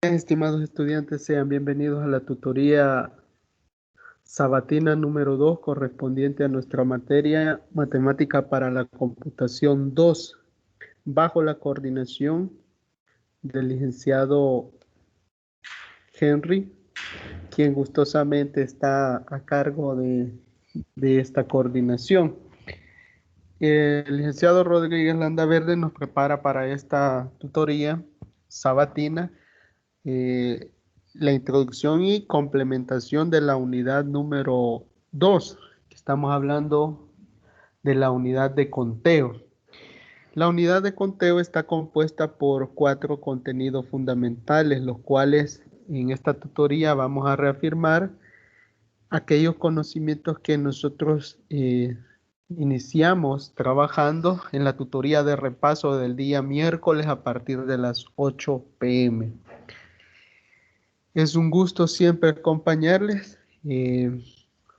Estimados estudiantes, sean bienvenidos a la tutoría sabatina número 2 correspondiente a nuestra materia Matemática para la Computación 2, bajo la coordinación del licenciado Henry, quien gustosamente está a cargo de esta coordinación. El licenciado Rodríguez Landaverde nos prepara para esta tutoría sabatina eh, la introducción y complementación de la unidad número 2. Estamos hablando de la unidad de conteo. La unidad de conteo está compuesta por 4 contenidos fundamentales, los cuales en esta tutoría vamos a reafirmar aquellos conocimientos que nosotros iniciamos trabajando en la tutoría de repaso del día miércoles a partir de las 8 p.m. Es un gusto siempre acompañarles,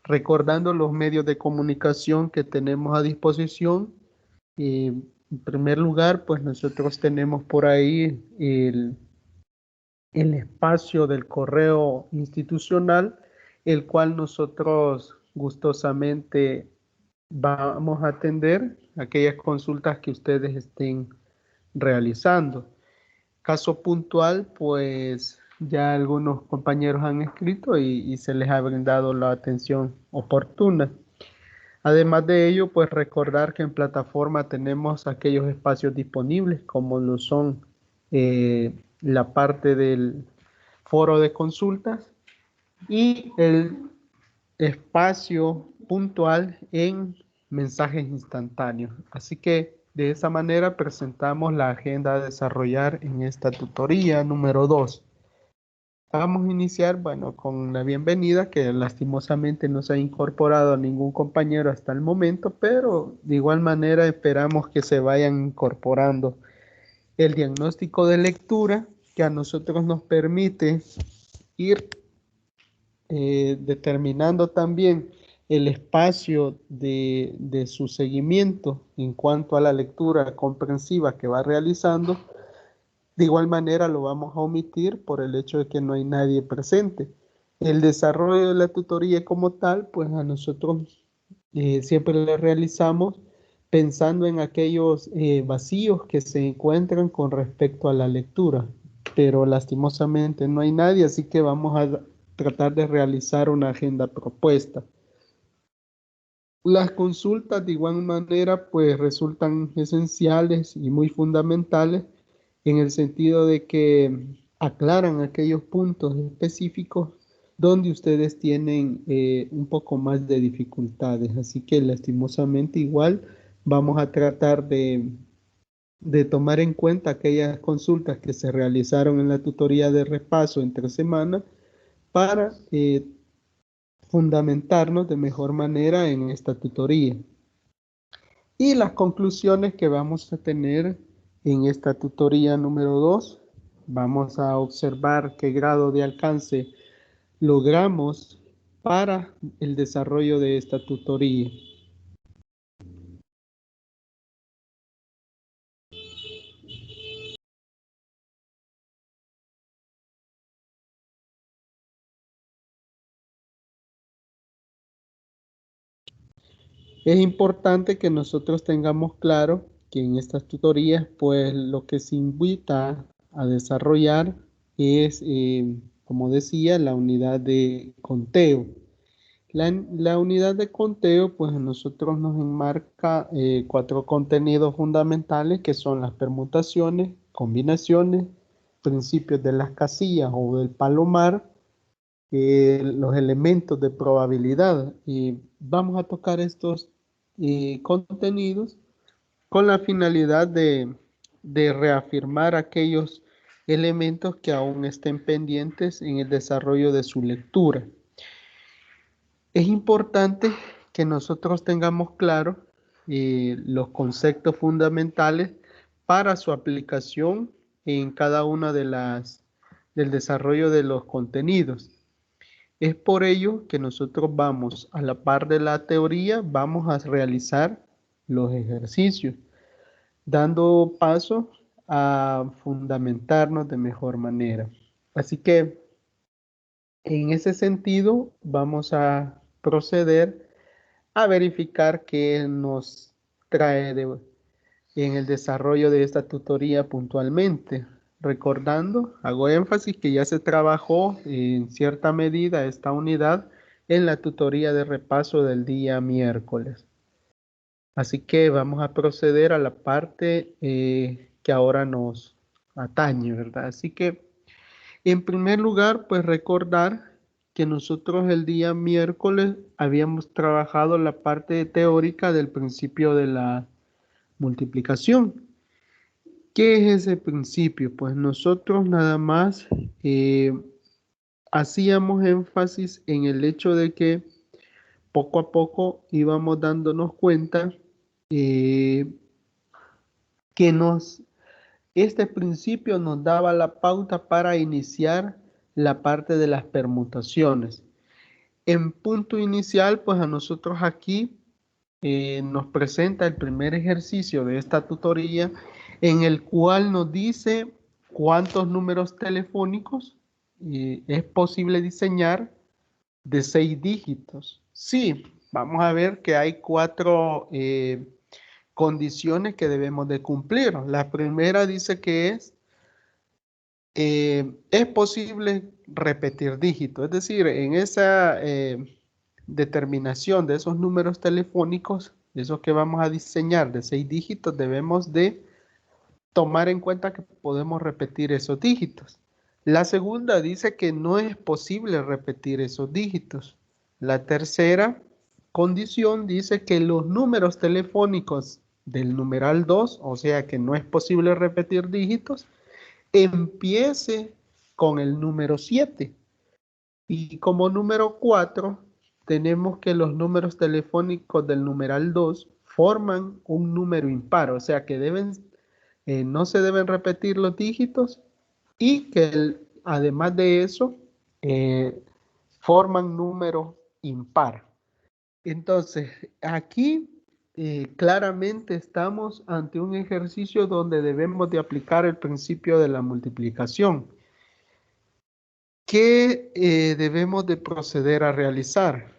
recordando los medios de comunicación que tenemos a disposición. En primer lugar, pues nosotros tenemos por ahí el espacio del correo institucional, el cual nosotros gustosamente vamos a atender aquellas consultas que ustedes estén realizando. Caso puntual, pues ya algunos compañeros han escrito y se les ha brindado la atención oportuna. Además de ello, pues recordar que en plataforma tenemos aquellos espacios disponibles como lo son la parte del foro de consultas y el espacio puntual en mensajes instantáneos. Así que de esa manera presentamos la agenda a desarrollar en esta tutoría número 2. Vamos a iniciar, bueno, con la bienvenida, que lastimosamente no se ha incorporado a ningún compañero hasta el momento, pero de igual manera esperamos que se vayan incorporando. El diagnóstico de lectura, que a nosotros nos permite ir determinando también el espacio de su seguimiento en cuanto a la lectura comprensiva que va realizando. De igual manera lo vamos a omitir por el hecho de que no hay nadie presente. El desarrollo de la tutoría como tal, pues a nosotros siempre le realizamos pensando en aquellos vacíos que se encuentran con respecto a la lectura, pero lastimosamente no hay nadie, así que vamos a tratar de realizar una agenda propuesta. Las consultas de igual manera pues resultan esenciales y muy fundamentales en el sentido de que aclaran aquellos puntos específicos donde ustedes tienen un poco más de dificultades. Así que lastimosamente igual vamos a tratar de tomar en cuenta aquellas consultas que se realizaron en la tutoría de repaso entre semanas para fundamentarnos de mejor manera en esta tutoría. Y las conclusiones que vamos a tener en esta tutoría número 2, vamos a observar qué grado de alcance logramos para el desarrollo de esta tutoría. Es importante que nosotros tengamos claro que en estas tutorías, pues lo que se invita a desarrollar es, como decía, la unidad de conteo. La unidad de conteo, pues a nosotros nos enmarca 4 contenidos fundamentales que son las permutaciones, combinaciones, principios de las casillas o del palomar, los elementos de probabilidad. Y vamos a tocar estos contenidos con la finalidad de reafirmar aquellos elementos que aún estén pendientes en el desarrollo de su lectura. Es importante que nosotros tengamos claro los conceptos fundamentales para su aplicación en cada una de del desarrollo de los contenidos. Es por ello que nosotros vamos, a la par de la teoría, vamos a realizar los ejercicios, dando paso a fundamentarnos de mejor manera. Así que en ese sentido vamos a proceder a verificar qué nos trae en el desarrollo de esta tutoría puntualmente. Recordando, hago énfasis que ya se trabajó en cierta medida esta unidad en la tutoría de repaso del día miércoles. Así que vamos a proceder a la parte que ahora nos atañe, ¿verdad? Así que, en primer lugar, pues recordar que nosotros el día miércoles habíamos trabajado la parte teórica del principio de la multiplicación. ¿Qué es ese principio? Pues nosotros nada más eh, hacíamos énfasis en el hecho de que poco a poco íbamos dándonos cuenta eh, que este principio nos daba la pauta para iniciar la parte de las permutaciones. En punto inicial, pues a nosotros aquí nos presenta el primer ejercicio de esta tutoría en el cual nos dice cuántos números telefónicos es posible diseñar de 6 dígitos. Sí, vamos a ver que hay 4 condiciones que debemos de cumplir. La primera dice que es posible repetir dígitos, es decir, en esa determinación de esos números telefónicos, esos que vamos a diseñar de 6 dígitos, debemos de tomar en cuenta que podemos repetir esos dígitos. La segunda dice que no es posible repetir esos dígitos. La tercera condición dice que los números telefónicos del numeral 2, o sea que no es posible repetir dígitos, empiece con el número 7. Y como número 4, tenemos que los números telefónicos del numeral 2 forman un número impar, o sea que no se deben repetir los dígitos y que además de eso eh, forman número impar. Entonces, aquí claramente estamos ante un ejercicio donde debemos de aplicar el principio de la multiplicación. ¿Qué debemos de proceder a realizar?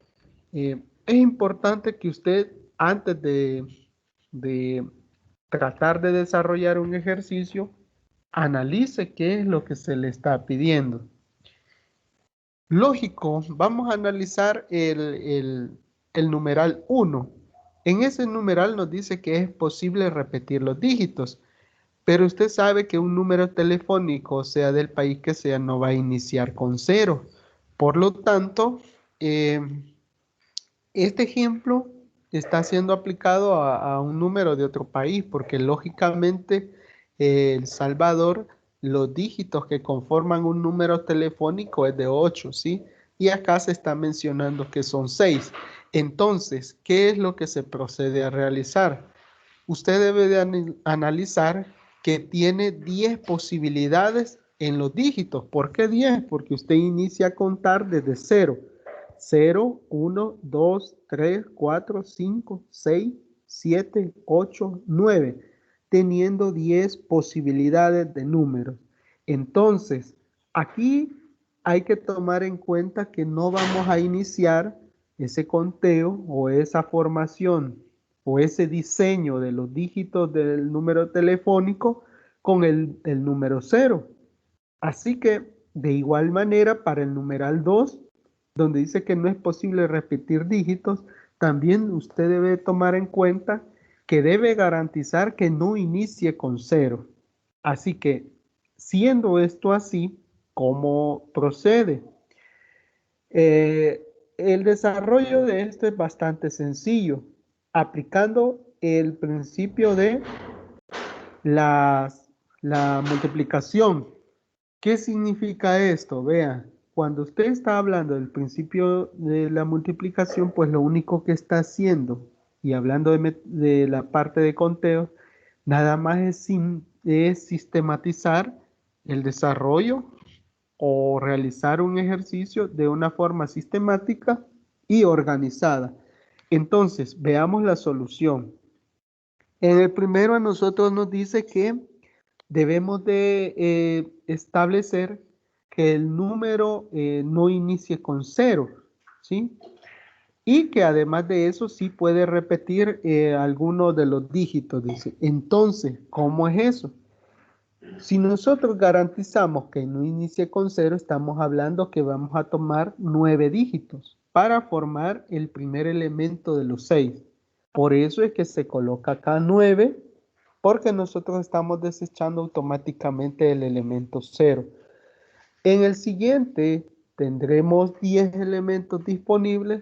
Es importante que usted, antes de tratar de desarrollar un ejercicio, analice qué es lo que se le está pidiendo. Lógico, vamos a analizar el numeral 1. En ese numeral nos dice que es posible repetir los dígitos, pero usted sabe que un número telefónico, sea del país que sea, no va a iniciar con 0. Por lo tanto, eh, este ejemplo está siendo aplicado a un número de otro país, porque lógicamente El Salvador, los dígitos que conforman un número telefónico es de 8, ¿sí? Y acá se está mencionando que son 6. Entonces, ¿qué es lo que se procede a realizar? Usted debe de analizar que tiene 10 posibilidades en los dígitos. ¿Por qué 10? Porque usted inicia a contar desde 0. 0, 1, 2, 3, 4, 5, 6, 7, 8, 9, teniendo 10 posibilidades de números. Entonces, aquí hay que tomar en cuenta que no vamos a iniciar ese conteo o esa formación o ese diseño de los dígitos del número telefónico con el número 0. Así que, de igual manera, para el numeral 2, donde dice que no es posible repetir dígitos, también usted debe tomar en cuenta que debe garantizar que no inicie con 0. Así que, siendo esto así, ¿cómo procede? Eh, el desarrollo de esto es bastante sencillo, aplicando el principio de las, la multiplicación. ¿Qué significa esto? Vea, cuando usted está hablando del principio de la multiplicación, pues lo único que está haciendo, y hablando de la parte de conteo, nada más es sistematizar el desarrollo o realizar un ejercicio de una forma sistemática y organizada. Entonces, veamos la solución. En el primero a nosotros nos dice que debemos de establecer que el número no inicie con 0, ¿sí? Y que además de eso sí puede repetir algunos de los dígitos, dice. Entonces, ¿cómo es eso? Si nosotros garantizamos que no inicie con 0, estamos hablando que vamos a tomar 9 dígitos para formar el primer elemento de los 6. Por eso es que se coloca acá 9, porque nosotros estamos desechando automáticamente el elemento 0. En el siguiente tendremos 10 elementos disponibles,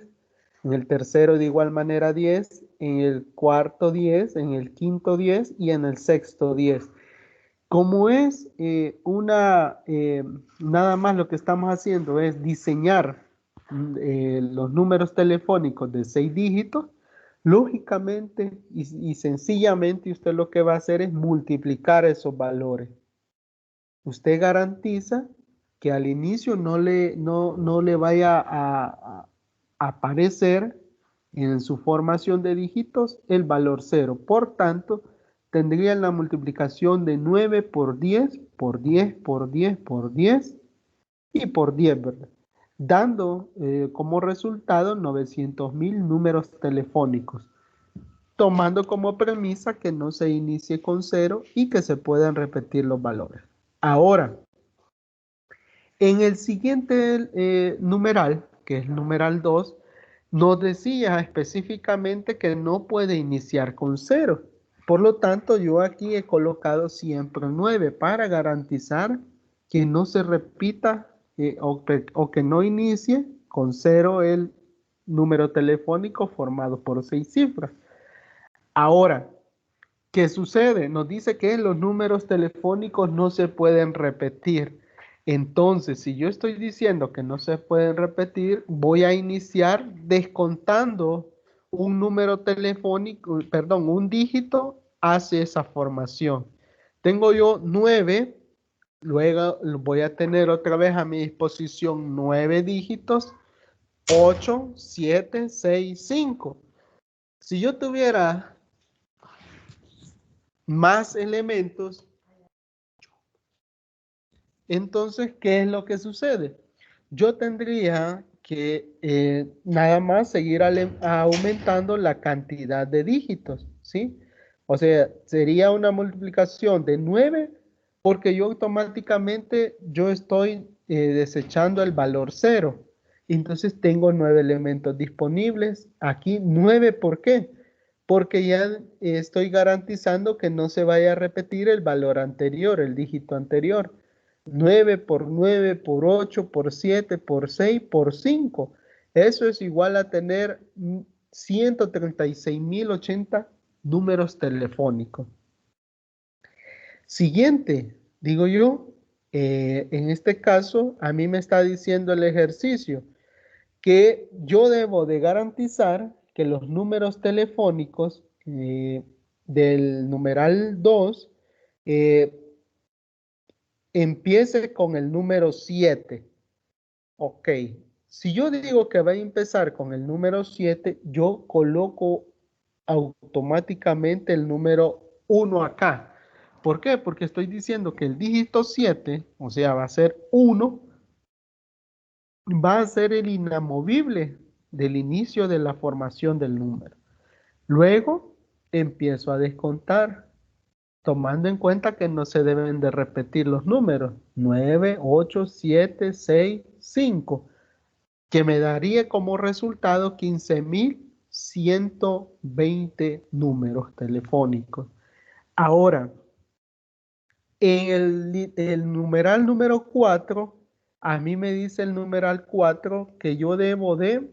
en el tercero de igual manera 10, en el cuarto 10, en el quinto 10 y en el sexto 10. Como es nada más lo que estamos haciendo es diseñar los números telefónicos de 6 dígitos, lógicamente y sencillamente usted lo que va a hacer es multiplicar esos valores. Usted garantiza que al inicio no le vaya a aparecer en su formación de dígitos el valor 0. Por tanto, tendrían la multiplicación de 9 por 10, por 10, por 10, por 10 y por 10, ¿verdad? Dando como resultado 900,000 números telefónicos, tomando como premisa que no se inicie con 0 y que se puedan repetir los valores. Ahora, en el siguiente numeral, que es el numeral 2, nos decía específicamente que no puede iniciar con 0. Por lo tanto, yo aquí he colocado siempre 9 para garantizar que no se repita o que no inicie con 0 el número telefónico formado por 6 cifras. Ahora, ¿qué sucede? Nos dice que los números telefónicos no se pueden repetir. Entonces, si yo estoy diciendo que no se pueden repetir, voy a iniciar descontando un número telefónico, perdón, un dígito hace esa formación. Tengo yo 9, luego voy a tener otra vez a mi disposición 9 dígitos, 8, 7, 6, 5. Si yo tuviera más elementos, entonces, ¿qué es lo que sucede? Yo tendría que nada más seguir aumentando la cantidad de dígitos, ¿sí? O sea, sería una multiplicación de 9 porque yo automáticamente yo estoy desechando el valor 0. Entonces tengo 9 elementos disponibles. Aquí 9, ¿por qué? Porque ya estoy garantizando que no se vaya a repetir el valor anterior, el dígito anterior. 9 por 9 por 8 por 7 por 6 por 5. Eso es igual a tener 136,080 números telefónicos. Siguiente, digo yo, en este caso, a mí me está diciendo el ejercicio que yo debo de garantizar que los números telefónicos del numeral 2 empiece con el número 7. Ok, si yo digo que va a empezar con el número 7, yo coloco automáticamente el número 1 acá. ¿Por qué? Porque estoy diciendo que el dígito 7, o sea, va a ser 1, va a ser el inamovible del inicio de la formación del número. Luego empiezo a descontar, tomando en cuenta que no se deben de repetir los números. 9, 8, 7, 6, 5, que me daría como resultado 15,120 números telefónicos. Ahora, en el numeral número 4, a mí me dice el numeral 4 que yo debo de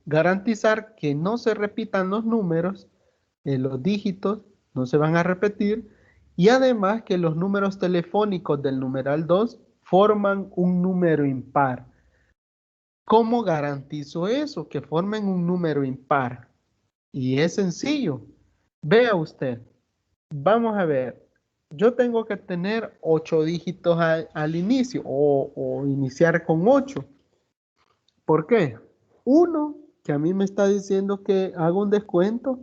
garantizar que no se repitan los números, los dígitos no se van a repetir, y además que los números telefónicos del numeral 2 forman un número impar. ¿Cómo garantizo eso? Que formen un número impar. Y es sencillo. Vea usted. Vamos a ver. Yo tengo que tener 8 dígitos al inicio o iniciar con 8. ¿Por qué? Uno, que a mí me está diciendo que hago un descuento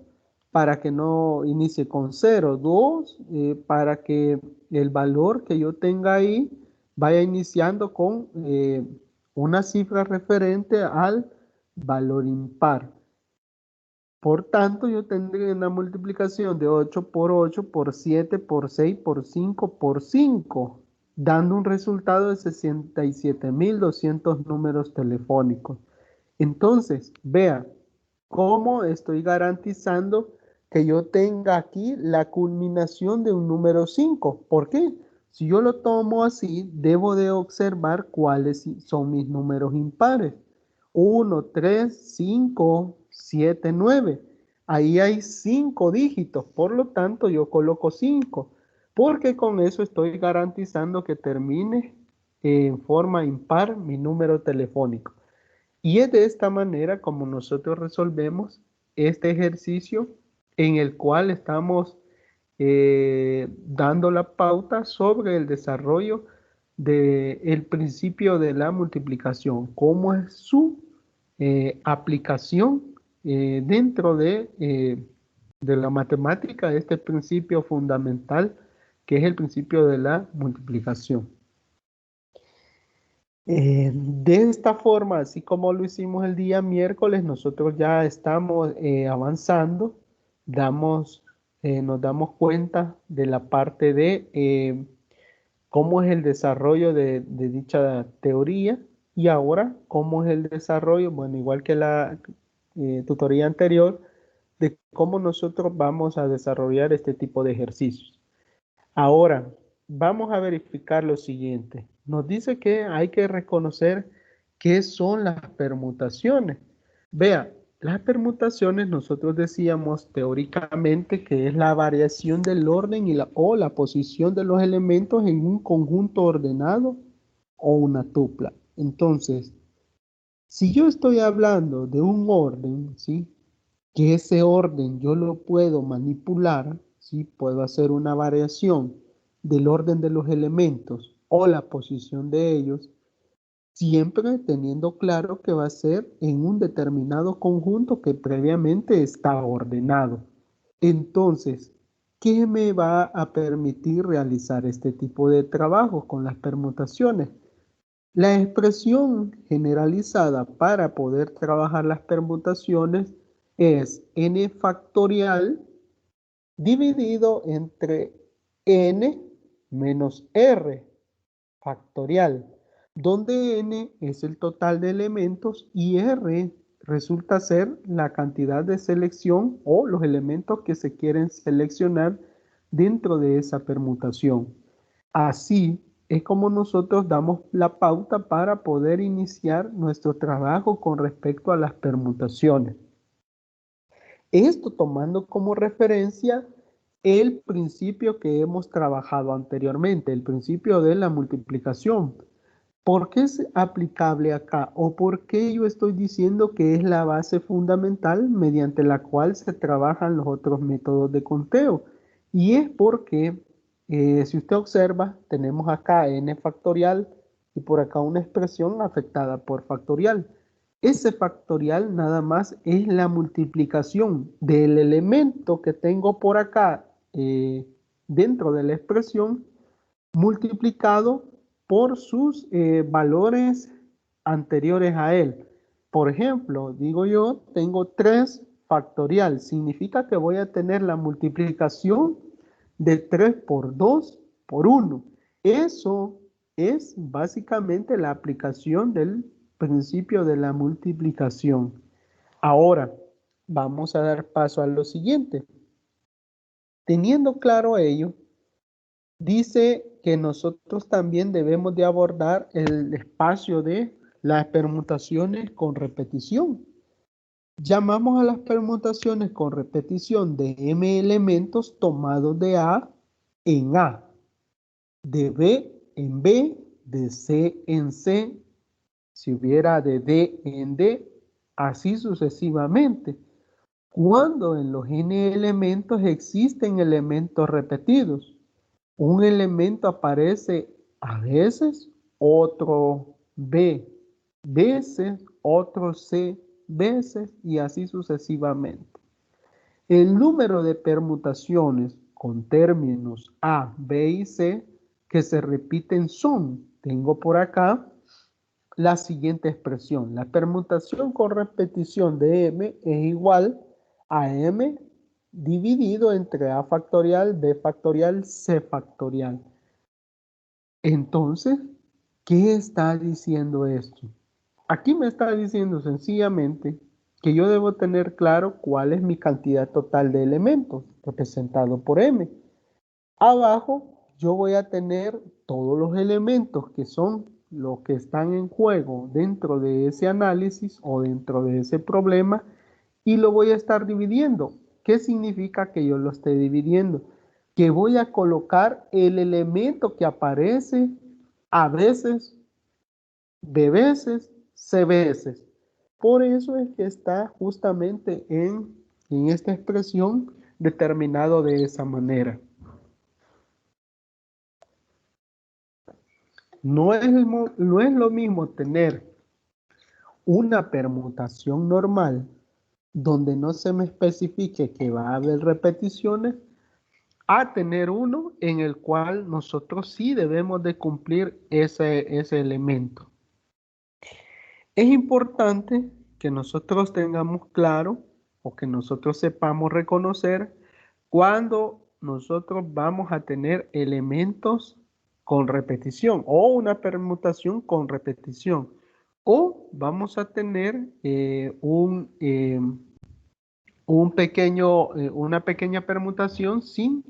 para que no inicie con 0. Dos, para que el valor que yo tenga ahí vaya iniciando con una cifra referente al valor impar. Por tanto, yo tendría una multiplicación de 8 por 8 por 7 por 6 por 5 por 5, dando un resultado de 67.200 números telefónicos. Entonces, vea cómo estoy garantizando que yo tenga aquí la culminación de un número 5. ¿Por qué? Si yo lo tomo así, debo de observar cuáles son mis números impares. 1, 3, 5, 7, 9. Ahí hay 5 dígitos, por lo tanto yo coloco 5, porque con eso estoy garantizando que termine en forma impar mi número telefónico. Y es de esta manera como nosotros resolvemos este ejercicio en el cual estamos dando la pauta sobre el desarrollo del principio de la multiplicación, cómo es su aplicación dentro de la matemática, de este principio fundamental que es el principio de la multiplicación. De esta forma, así como lo hicimos el día miércoles, nosotros ya estamos avanzando, nos damos cuenta de la parte de cómo es el desarrollo de dicha teoría y ahora cómo es el desarrollo, bueno, igual que la tutoría anterior, de cómo nosotros vamos a desarrollar este tipo de ejercicios. Ahora, vamos a verificar lo siguiente. Nos dice que hay que reconocer qué son las permutaciones. Vea, las permutaciones nosotros decíamos teóricamente que es la variación del orden o la posición de los elementos en un conjunto ordenado o una tupla. Entonces, si yo estoy hablando de un orden, ¿sí? Que ese orden yo lo puedo manipular, ¿sí? Puedo hacer una variación del orden de los elementos o la posición de ellos, siempre teniendo claro que va a ser en un determinado conjunto que previamente está ordenado. Entonces, ¿qué me va a permitir realizar este tipo de trabajo con las permutaciones? La expresión generalizada para poder trabajar las permutaciones es n factorial dividido entre n menos r factorial, donde n es el total de elementos y r resulta ser la cantidad de selección o los elementos que se quieren seleccionar dentro de esa permutación. Así es como nosotros damos la pauta para poder iniciar nuestro trabajo con respecto a las permutaciones. Esto tomando como referencia el principio que hemos trabajado anteriormente, el principio de la multiplicación. ¿Por qué es aplicable acá? ¿O por qué yo estoy diciendo que es la base fundamental mediante la cual se trabajan los otros métodos de conteo? Y es porque, si usted observa, tenemos acá n factorial y por acá una expresión afectada por factorial. Ese factorial nada más es la multiplicación del elemento que tengo por acá dentro de la expresión multiplicado por sus valores anteriores a él. Por ejemplo, digo yo, tengo 3 factorial. Significa que voy a tener la multiplicación de 3 por 2 por 1. Eso es básicamente la aplicación del principio de la multiplicación. Ahora, vamos a dar paso a lo siguiente. Teniendo claro ello, dice que nosotros también debemos de abordar el espacio de las permutaciones con repetición. Llamamos a las permutaciones con repetición de m elementos tomados de A en A, de B en B, de C en C, si hubiera de D en D, así sucesivamente. Cuando en los n elementos existen elementos repetidos, un elemento aparece a veces, otro B veces, otro C veces y así sucesivamente. El número de permutaciones con términos A, B y C que se repiten son tengo por acá la siguiente expresión. La permutación con repetición de m es igual a m dividido entre a factorial, b factorial, c factorial. Entonces, ¿qué está diciendo esto? Aquí me está diciendo sencillamente que yo debo tener claro cuál es mi cantidad total de elementos representado por m. Abajo yo voy a tener todos los elementos que son los que están en juego dentro de ese análisis o dentro de ese problema y lo voy a estar dividiendo. ¿Qué significa que yo lo esté dividiendo? Que voy a colocar el elemento que aparece a veces, b veces, c veces. Por eso es que está justamente en esta expresión determinado de esa manera. No es lo mismo tener una permutación normal donde no se me especifique que va a haber repeticiones a tener uno en el cual nosotros sí debemos de cumplir ese elemento. Es importante que nosotros tengamos claro o que nosotros sepamos reconocer cuando nosotros vamos a tener elementos con repetición o una permutación con repetición o vamos a tener una pequeña permutación sin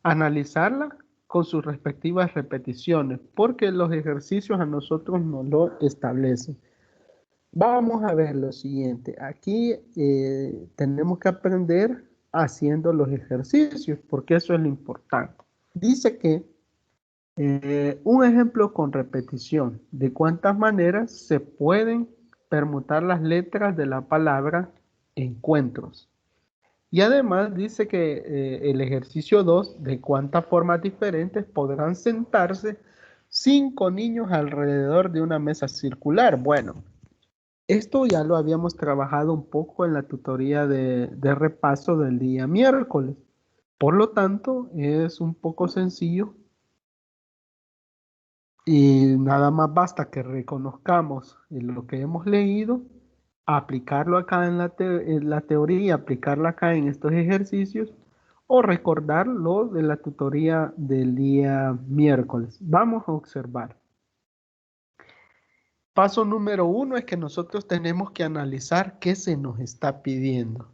analizarla con sus respectivas repeticiones, porque los ejercicios a nosotros nos lo establecen. Vamos a ver lo siguiente. Aquí tenemos que aprender haciendo los ejercicios, porque eso es lo importante. Dice que un ejemplo con repetición. ¿De cuántas maneras se pueden permutar las letras de la palabra encuentros? Y además dice que el ejercicio 2, de cuántas formas diferentes podrán sentarse 5 niños alrededor de una mesa circular. Bueno, esto ya lo habíamos trabajado un poco en la tutoría de repaso del día miércoles. Por lo tanto, es un poco sencillo y nada más basta que reconozcamos lo que hemos leído, aplicarlo acá en la teoría, aplicarla acá en estos ejercicios o recordar lo de la tutoría del día miércoles. Vamos a observar. Paso número 1 es que nosotros tenemos que analizar qué se nos está pidiendo.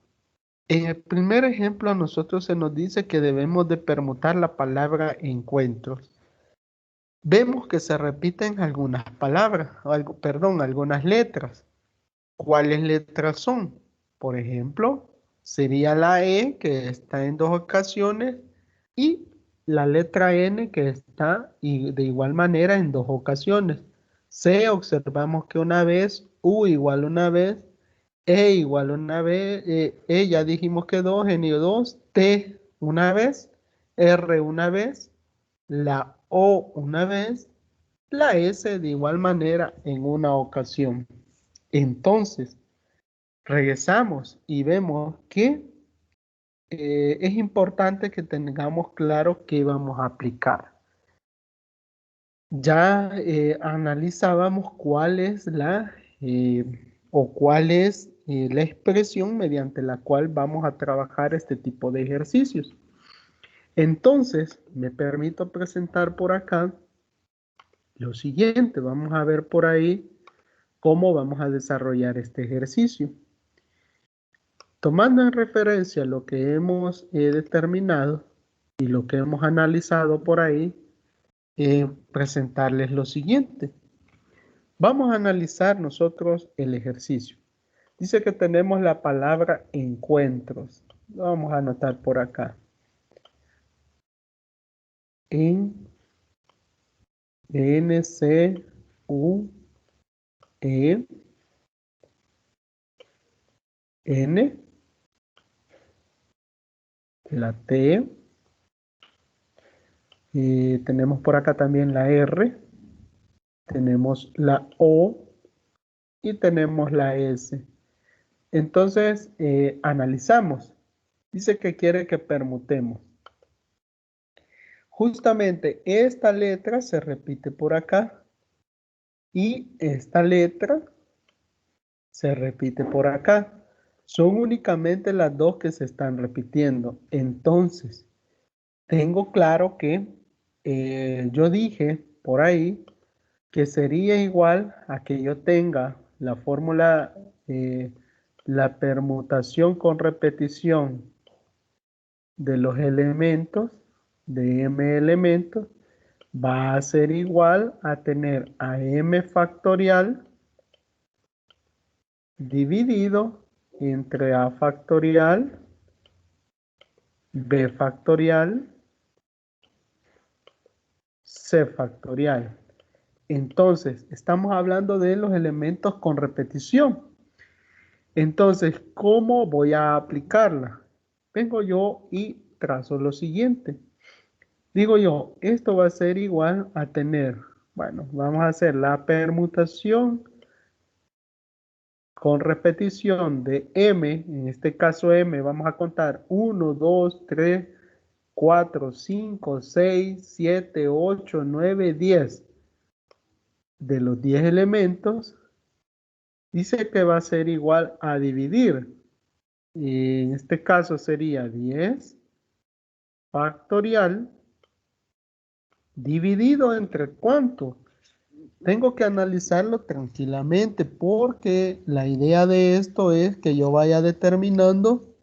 En el primer ejemplo a nosotros se nos dice que debemos de permutar la palabra encuentros. Vemos que se repiten algunas palabras, algunas letras. ¿Cuáles letras son? Por ejemplo, sería la E que está en 2 ocasiones y la letra N que está de igual manera en 2 ocasiones. C observamos que una vez, U igual una vez, E igual una vez, E ya dijimos que 2, N 2, T una vez, R una vez, la O una vez, la S de igual manera en una ocasión. Entonces, regresamos y vemos que es importante que tengamos claro qué vamos a aplicar. Ya analizábamos cuál es la expresión mediante la cual vamos a trabajar este tipo de ejercicios. Entonces, me permito presentar por acá lo siguiente. Vamos a ver por ahí cómo vamos a desarrollar este ejercicio. Tomando en referencia lo que hemos determinado y lo que hemos analizado por ahí, presentarles lo siguiente. Vamos a analizar nosotros el ejercicio. Dice que tenemos la palabra encuentros. Lo vamos a anotar por acá. N-C-U-E-N, la T, tenemos por acá también la R, tenemos la O y tenemos la S. Entonces, analizamos. Dice que quiere que permutemos. Justamente esta letra se repite por acá y esta letra se repite por acá. Son únicamente las dos que se están repitiendo. Entonces, tengo claro que yo dije por ahí que sería igual a que yo tenga la fórmula, la permutación con repetición de los elementos, de m elementos, va a ser igual a tener a m factorial dividido entre a factorial, b factorial, c factorial. Entonces, estamos hablando de los elementos con repetición. Entonces, ¿cómo voy a aplicarla? Vengo yo y trazo lo siguiente. Digo yo, esto va a ser igual a tener, bueno, vamos a hacer la permutación con repetición de m, en este caso m, vamos a contar 1, 2, 3, 4, 5, 6, 7, 8, 9, 10. De los 10 elementos, dice que va a ser igual a dividir. Y en este caso sería 10 factorial dividido entre ¿cuánto? Tengo que analizarlo tranquilamente porque la idea de esto es que yo vaya determinando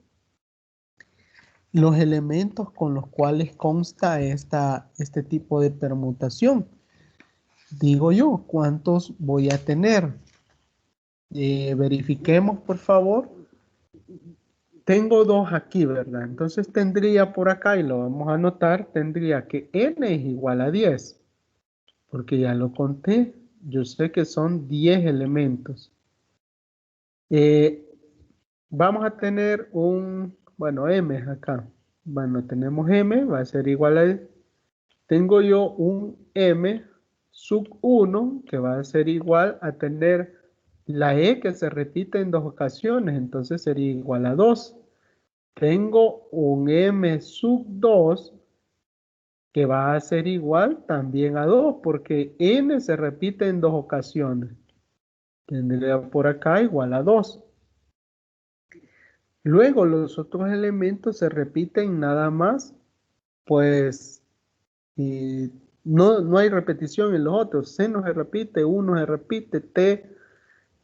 los elementos con los cuales consta este tipo de permutación. Digo yo, ¿cuántos voy a tener? Verifiquemos, por favor. Tengo dos aquí, ¿verdad? Entonces tendría por acá, y lo vamos a anotar, tendría que n es igual a 10, porque ya lo conté. Yo sé que son 10 elementos. Vamos a tener bueno, m acá. Bueno, tenemos m, va a ser igual a... Tengo yo un m sub 1 que va a ser igual a tener la e que se repite en dos ocasiones, entonces sería igual a 2. Tengo un m sub 2 que va a ser igual también a 2 porque n se repite en dos ocasiones. Tendría por acá igual a 2. Luego los otros elementos se repiten nada más, pues no hay repetición en los otros. C no se repite, 1 se repite, T,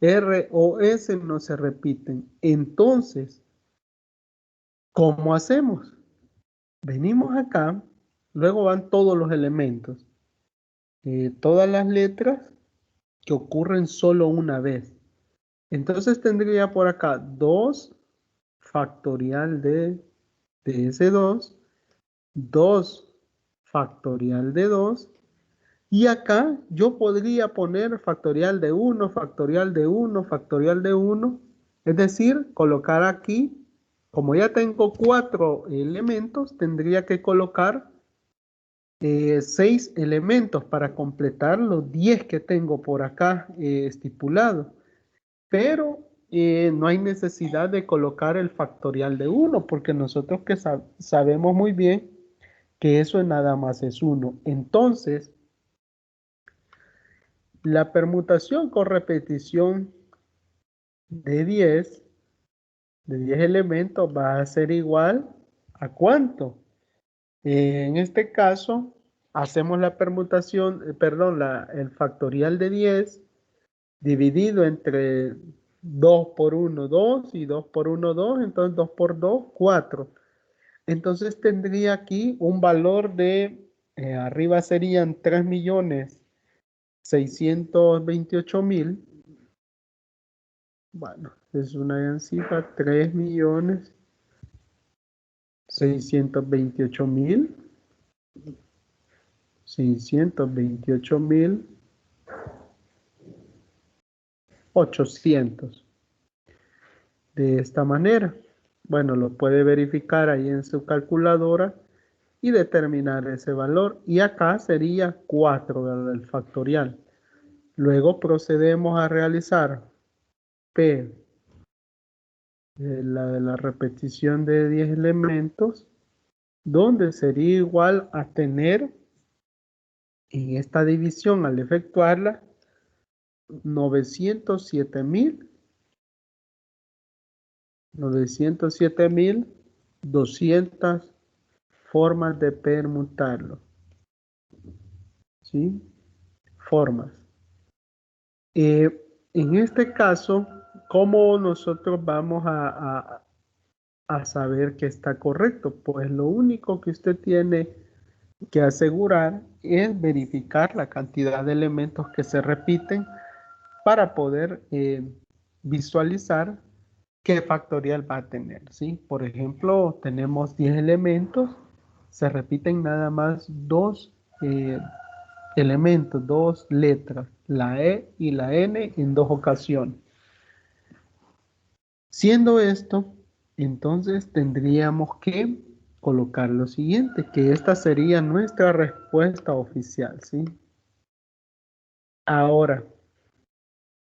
R o S no se repiten. Entonces, ¿cómo hacemos? Venimos acá, luego van todos los elementos, todas las letras que ocurren solo una vez. Entonces tendría por acá 2 factorial de ese 2, 2 factorial de 2, y acá yo podría poner factorial de 1, factorial de 1, factorial de 1, es decir, colocar aquí, como ya tengo 4 elementos, tendría que colocar 6 elementos para completar los 10 que tengo por acá estipulados. Pero no hay necesidad de colocar el factorial de 1 porque nosotros que sabemos muy bien que eso nada más es 1. Entonces, la permutación con repetición de 10 elementos va a ser igual a ¿cuánto? En este caso, hacemos la permutación, perdón, el factorial de 10 dividido entre 2 por 1, 2 y 2 por 1, 2, entonces 2 por 2, 4. Entonces tendría aquí un valor de, arriba serían 3.628.000. Bueno, es una gran cifra, 3.628.800. De esta manera, bueno, lo puede verificar ahí en su calculadora y determinar ese valor. Y acá sería 4, ¿verdad? El factorial. Luego procedemos a realizar P, la de la repetición de 10 elementos, donde sería igual a tener en esta división al efectuarla 907.200 formas de permutarlo. ¿Sí? Formas. En este caso, ¿cómo nosotros vamos a saber que está correcto? Pues lo único que usted tiene que asegurar es verificar la cantidad de elementos que se repiten para poder visualizar qué factorial va a tener, ¿sí? Por ejemplo, tenemos 10 elementos, se repiten nada más dos elementos, dos letras, la E y la N en dos ocasiones. Siendo esto, entonces tendríamos que colocar lo siguiente, que esta sería nuestra respuesta oficial, ¿sí? Ahora,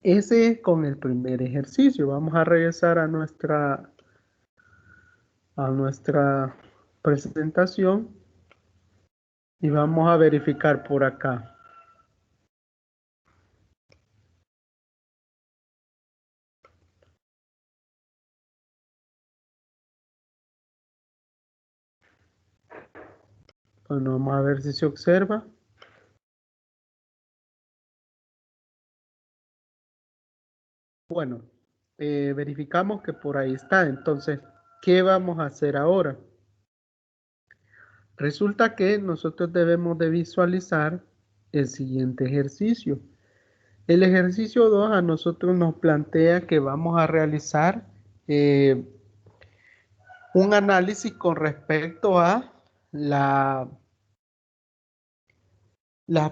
ese es con el primer ejercicio. Vamos a regresar a nuestra presentación y vamos a verificar por acá. Bueno, vamos a ver si se observa. Bueno, verificamos que por ahí está. Entonces, ¿qué vamos a hacer ahora? Resulta que nosotros debemos de visualizar el siguiente ejercicio. El ejercicio 2 a nosotros nos plantea que vamos a realizar un análisis con respecto a las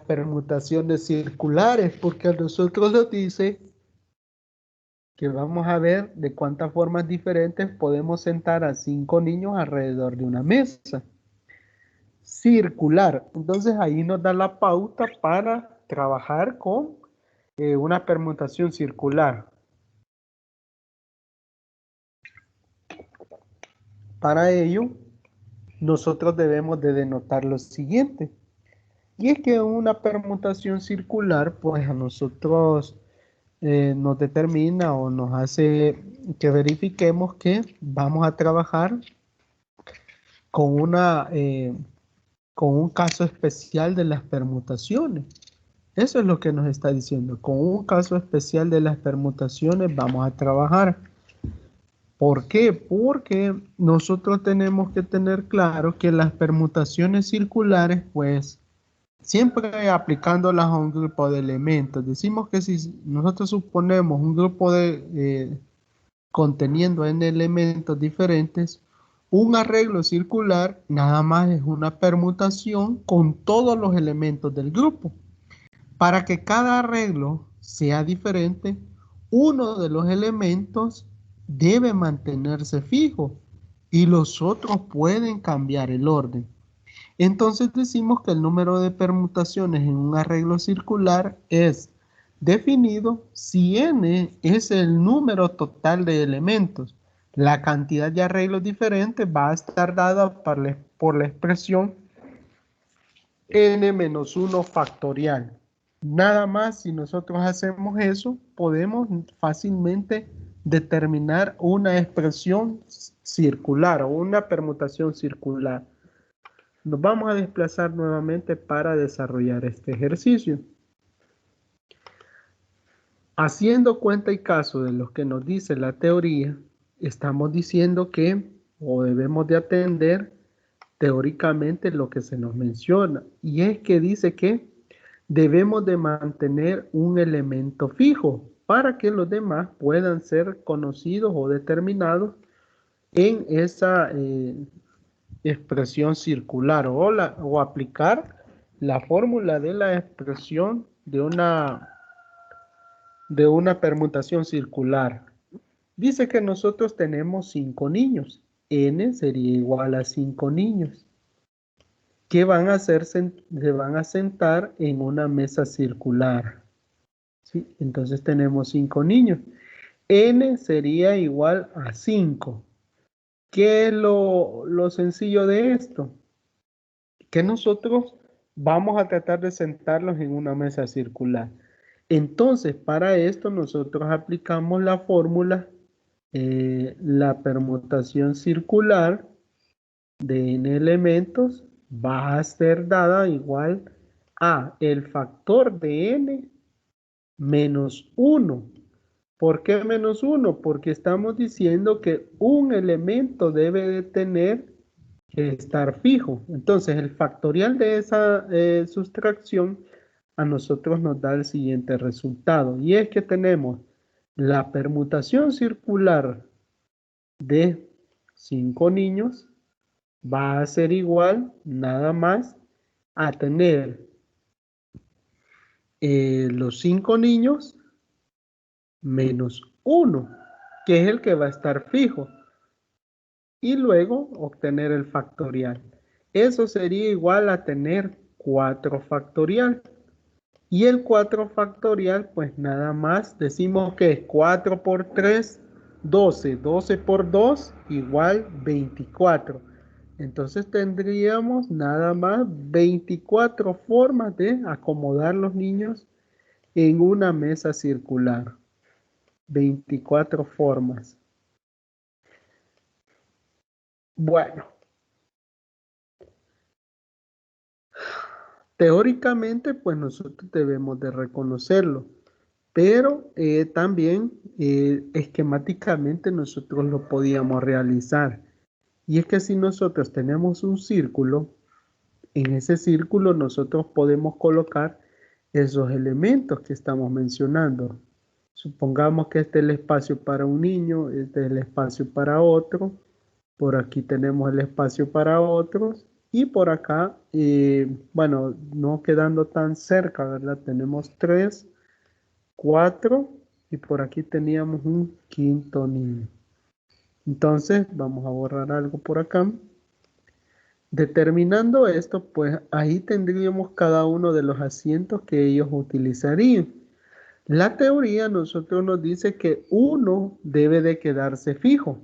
permutaciones circulares, porque a nosotros nos dice que vamos a ver de cuántas formas diferentes podemos sentar a 5 niños alrededor de una mesa circular. Entonces ahí nos da la pauta para trabajar con una permutación circular. Para ello, nosotros debemos de denotar lo siguiente. Y es que una permutación circular, pues a nosotros nos determina o nos hace que verifiquemos que vamos a trabajar con con un caso especial de las permutaciones. Eso es lo que nos está diciendo. Con un caso especial de las permutaciones vamos a trabajar. ¿Por qué? Porque nosotros tenemos que tener claro que las permutaciones circulares, pues, siempre aplicándolas a un grupo de elementos. Decimos que si nosotros suponemos un grupo conteniendo n elementos diferentes, un arreglo circular nada más es una permutación con todos los elementos del grupo. Para que cada arreglo sea diferente, uno de los elementos debe mantenerse fijo y los otros pueden cambiar el orden. Entonces decimos que el número de permutaciones en un arreglo circular es definido si n es el número total de elementos. La cantidad de arreglos diferentes va a estar dada por la expresión n-1 factorial. Nada más, si nosotros hacemos eso, podemos fácilmente determinar una expresión circular o una permutación circular. Nos vamos a desplazar nuevamente para desarrollar este ejercicio. Haciendo cuenta y caso de lo que nos dice la teoría, estamos diciendo que o debemos de atender teóricamente lo que se nos menciona. Y es que dice que debemos de mantener un elemento fijo para que los demás puedan ser conocidos o determinados en esa expresión circular o aplicar la fórmula de la expresión de una permutación circular. Dice que nosotros tenemos 5 niños. N sería igual a 5 niños que se van a sentar en una mesa circular. ¿Sí? Entonces tenemos 5 niños. N sería igual a 5. ¿Qué es lo sencillo de esto? Que nosotros vamos a tratar de sentarlos en una mesa circular. Entonces, para esto nosotros aplicamos la fórmula, la permutación circular de n elementos va a ser dada igual a el factor de n menos 1. ¿Por qué menos 1? Porque estamos diciendo que un elemento debe de tener que estar fijo. Entonces, el factorial de esa sustracción a nosotros nos da el siguiente resultado. Y es que tenemos la permutación circular de 5 niños va a ser igual nada más a tener los 5 niños menos 1, que es el que va a estar fijo, y luego obtener el factorial. Eso sería igual a tener 4 factorial. Y el 4 factorial, pues nada más decimos que es 4 por 3, 12. 12 por 2 igual 24. Entonces tendríamos nada más 24 formas de acomodar los niños en una mesa circular. 24 formas. Bueno, teóricamente, pues nosotros debemos de reconocerlo, pero también esquemáticamente nosotros lo podíamos realizar. Y es que si nosotros tenemos un círculo, en ese círculo nosotros podemos colocar esos elementos que estamos mencionando. Supongamos que este es el espacio para un niño, este es el espacio para otro, por aquí tenemos el espacio para otros y por acá, bueno, no quedando tan cerca, ¿verdad? Tenemos 3, 4 y por aquí teníamos un quinto niño. Entonces vamos a borrar algo por acá. Determinando esto, pues ahí tendríamos cada uno de los asientos que ellos utilizarían. La teoría nosotros nos dice que uno debe de quedarse fijo.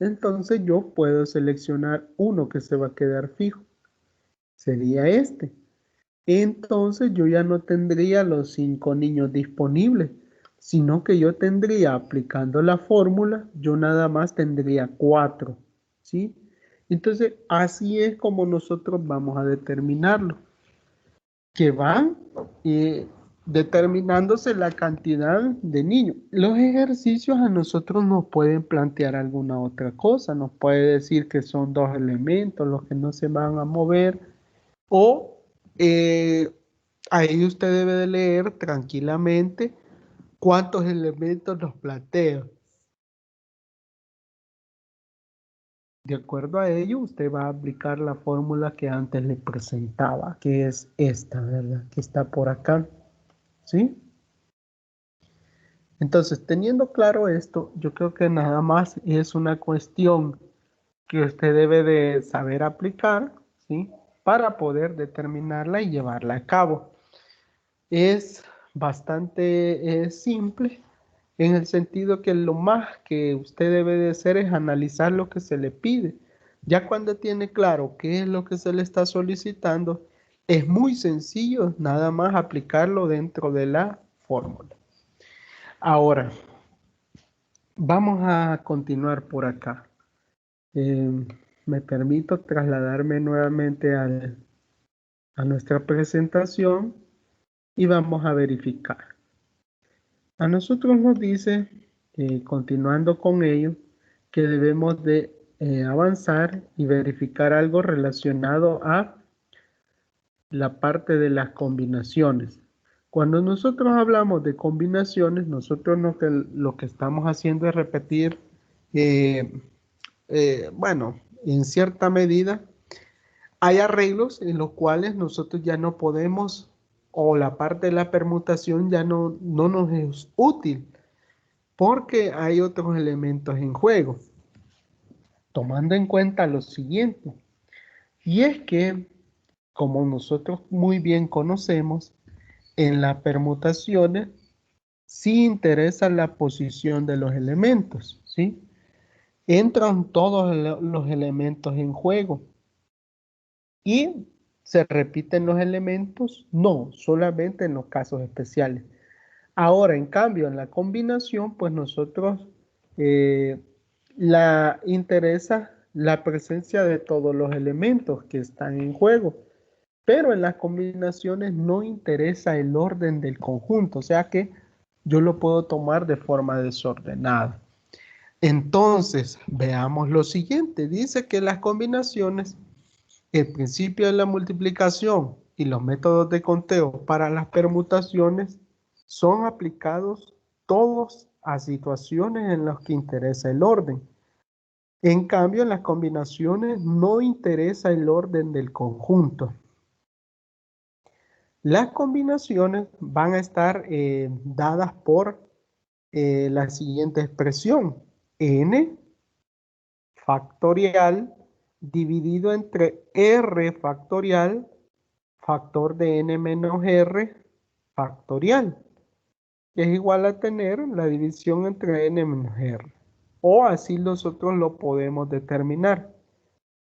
Entonces yo puedo seleccionar uno que se va a quedar fijo. Sería este. Entonces yo ya no tendría los 5 niños disponibles, sino que yo tendría, aplicando la fórmula, yo nada más tendría 4, ¿sí? Entonces así es como nosotros vamos a determinarlo, que van determinándose la cantidad de niños. Los ejercicios a nosotros nos pueden plantear alguna otra cosa, nos puede decir que son 2 elementos los que no se van a mover, o ahí usted debe de leer tranquilamente cuántos elementos nos plantea. De acuerdo a ello, usted va a aplicar la fórmula que antes le presentaba, que es esta, ¿verdad? Que está por acá, ¿sí? Entonces, teniendo claro esto, yo creo que nada más es una cuestión que usted debe de saber aplicar, ¿sí? Para poder determinarla y llevarla a cabo. Es bastante simple en el sentido que lo más que usted debe de hacer es analizar lo que se le pide. Ya cuando tiene claro qué es lo que se le está solicitando, es muy sencillo nada más aplicarlo dentro de la fórmula. Ahora, vamos a continuar por acá. Me permito trasladarme nuevamente a nuestra presentación y vamos a verificar. A nosotros nos dice, continuando con ello, que debemos de avanzar y verificar algo relacionado a la parte de las combinaciones. Cuando nosotros hablamos de combinaciones, nosotros lo que estamos haciendo es repetir, eh, bueno, en cierta medida, hay arreglos en los cuales nosotros ya no podemos, o la parte de la permutación ya no nos es útil, porque hay otros elementos en juego, tomando en cuenta lo siguiente, y es que, como nosotros muy bien conocemos, en las permutaciones sí interesa la posición de los elementos, ¿sí? Entran todos los elementos en juego y ¿Se repiten los elementos? No, solamente en los casos especiales. Ahora, en cambio, en la combinación, pues nosotros la interesa la presencia de todos los elementos que están en juego, pero en las combinaciones no interesa el orden del conjunto, o sea que yo lo puedo tomar de forma desordenada. Entonces, veamos lo siguiente. Dice que las combinaciones, el principio de la multiplicación y los métodos de conteo para las permutaciones son aplicados todos a situaciones en las que interesa el orden. En cambio, en las combinaciones no interesa el orden del conjunto. Las combinaciones van a estar dadas por la siguiente expresión: n factorial dividido entre r factorial, factor de n menos r factorial, que es igual a tener la división entre n menos r. O así nosotros lo podemos determinar.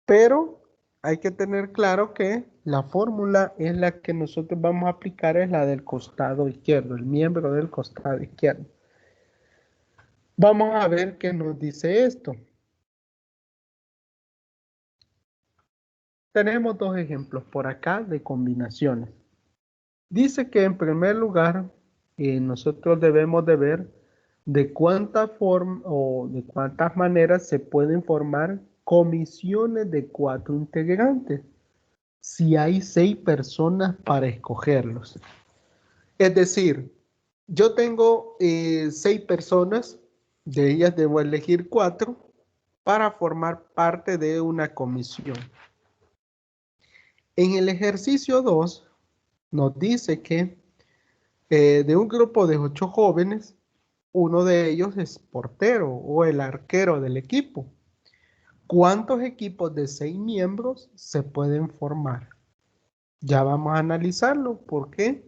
Pero hay que tener claro que la fórmula es la que nosotros vamos a aplicar, es la del costado izquierdo, el miembro del costado izquierdo. Vamos a ver qué nos dice esto. Tenemos dos ejemplos por acá de combinaciones. Dice que en primer lugar, nosotros debemos de ver de cuántas formas o de cuántas maneras se pueden formar comisiones de 4 integrantes si hay 6 personas para escogerlos. Es decir, yo tengo 6 personas, de ellas debo elegir 4 para formar parte de una comisión. En el ejercicio 2 nos dice que de un grupo de 8 jóvenes, uno de ellos es portero o el arquero del equipo. ¿Cuántos equipos de 6 miembros se pueden formar? Ya vamos a analizarlo porque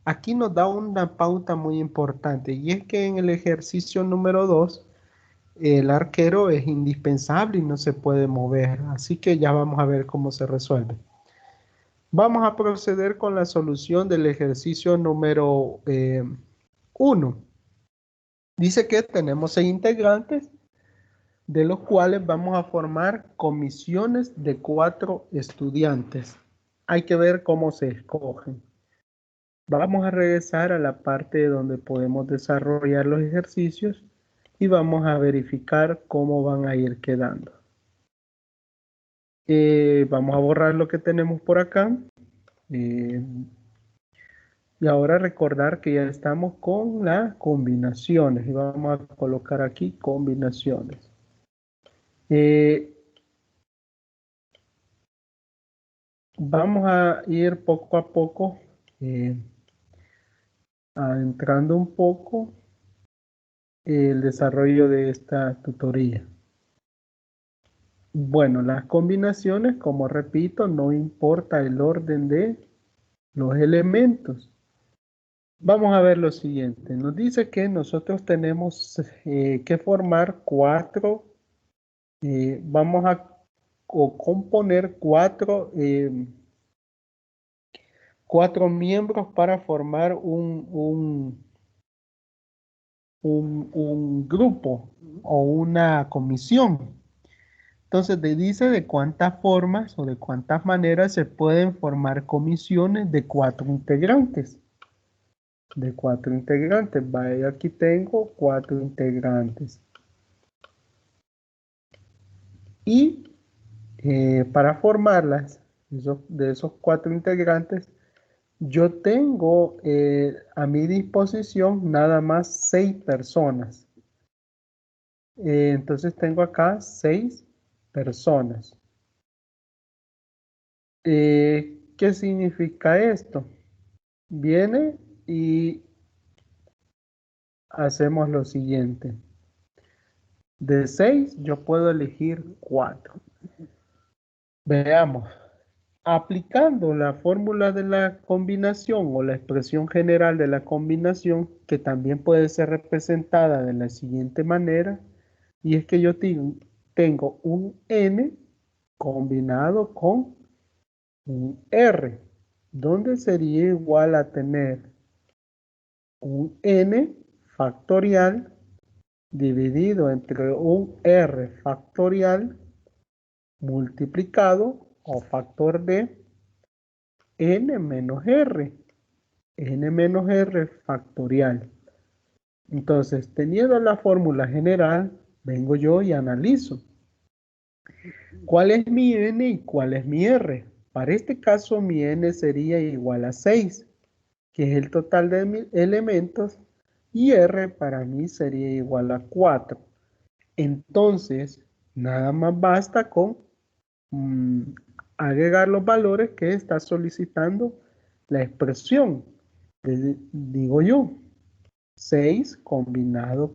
aquí nos da una pauta muy importante, y es que en el ejercicio número 2 el arquero es indispensable y no se puede mover, así que ya vamos a ver cómo se resuelve. Vamos a proceder con la solución del ejercicio número 1. Dice que tenemos 6 integrantes, de los cuales vamos a formar comisiones de 4 estudiantes. Hay que ver cómo se escogen. Vamos a regresar a la parte donde podemos desarrollar los ejercicios y vamos a verificar cómo van a ir quedando. Vamos a borrar lo que tenemos por acá. Y ahora recordar que ya estamos con las combinaciones y vamos a colocar aquí combinaciones. Vamos a ir poco a poco adentrando un poco el desarrollo de esta tutoría. Bueno, las combinaciones, como repito, no importa el orden de los elementos. Vamos a ver lo siguiente. Nos dice que nosotros tenemos que formar 4, vamos a componer 4 miembros para formar un grupo o una comisión. Entonces dice de cuántas formas o de cuántas maneras se pueden formar comisiones de 4 integrantes. De 4 integrantes. Vaya, aquí tengo 4 integrantes. Y para formarlas, de esos 4 integrantes, yo tengo a mi disposición nada más 6 personas. Entonces tengo acá 6 personas. ¿Qué significa esto? Viene y hacemos lo siguiente. De 6 yo puedo elegir 4. Veamos. Aplicando la fórmula de la combinación o la expresión general de la combinación, que también puede ser representada de la siguiente manera, y es que yo tengo un n combinado con un R, donde sería igual a tener un n factorial dividido entre un r factorial multiplicado o factor de n menos r factorial. Entonces, teniendo la fórmula general, vengo yo y analizo. ¿Cuál es mi n y cuál es mi r? Para este caso, mi n sería igual a 6, que es el total de mis elementos, y r para mí sería igual a 4. Entonces, nada más basta con agregar los valores que está solicitando la expresión. Digo yo, 6 combinado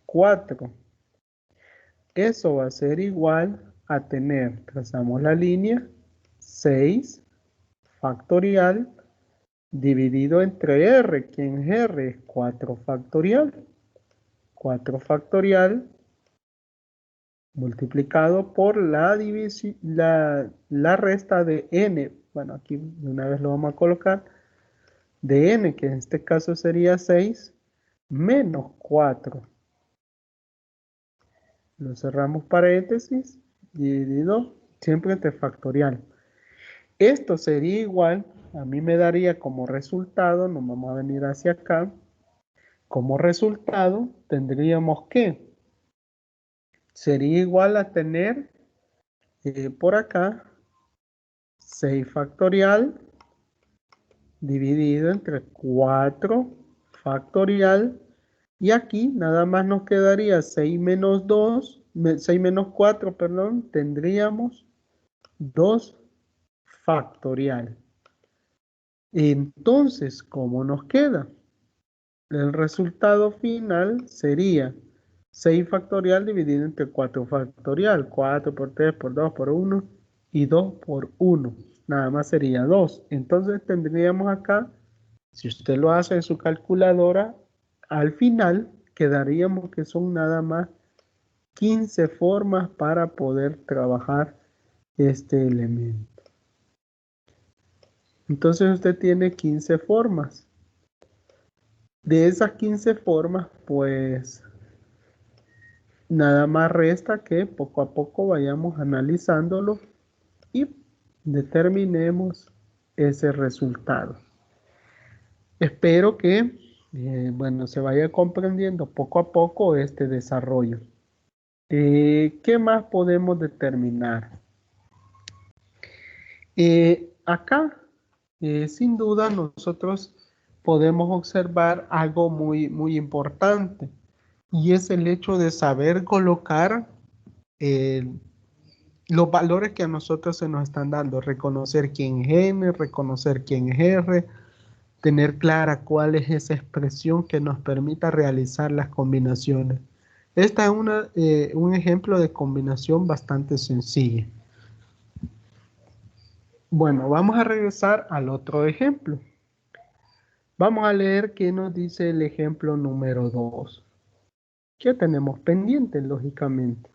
4. Eso va a ser igual a tener, trazamos la línea, 6 factorial dividido entre r. ¿Quién es r? Es 4 factorial. 4 factorial multiplicado por la división, la resta de n. Bueno, aquí de una vez lo vamos a colocar. De n, que en este caso sería 6, menos 4. Lo cerramos paréntesis, dividido siempre entre factorial. Esto sería igual, a mí me daría como resultado, nos vamos a venir hacia acá, como resultado tendríamos que, sería igual a tener por acá 6 factorial dividido entre 4 factorial, y aquí nada más nos quedaría 6 menos 2, 6 menos 4, perdón, tendríamos 2 factorial. Entonces, ¿cómo nos queda? El resultado final sería 6 factorial dividido entre 4 factorial. 4 por 3 por 2 por 1 y 2 por 1. Nada más sería 2. Entonces tendríamos acá, si usted lo hace en su calculadora, al final quedaríamos que son nada más 15 formas para poder trabajar este elemento. Entonces usted tiene 15 formas. De esas 15 formas, pues nada más resta que poco a poco vayamos analizándolo y determinemos ese resultado. Espero que bueno, se vaya comprendiendo poco a poco este desarrollo. ¿Qué más podemos determinar? Acá, sin duda, nosotros podemos observar algo muy importante, y es el hecho de saber colocar los valores que a nosotros se nos están dando, reconocer quién es n, reconocer quién es r, tener clara cuál es esa expresión que nos permita realizar las combinaciones. Esta es un ejemplo de combinación bastante sencilla. Bueno, vamos a regresar al otro ejemplo. Vamos a leer qué nos dice el ejemplo número 2. ¿Qué tenemos pendiente, lógicamente?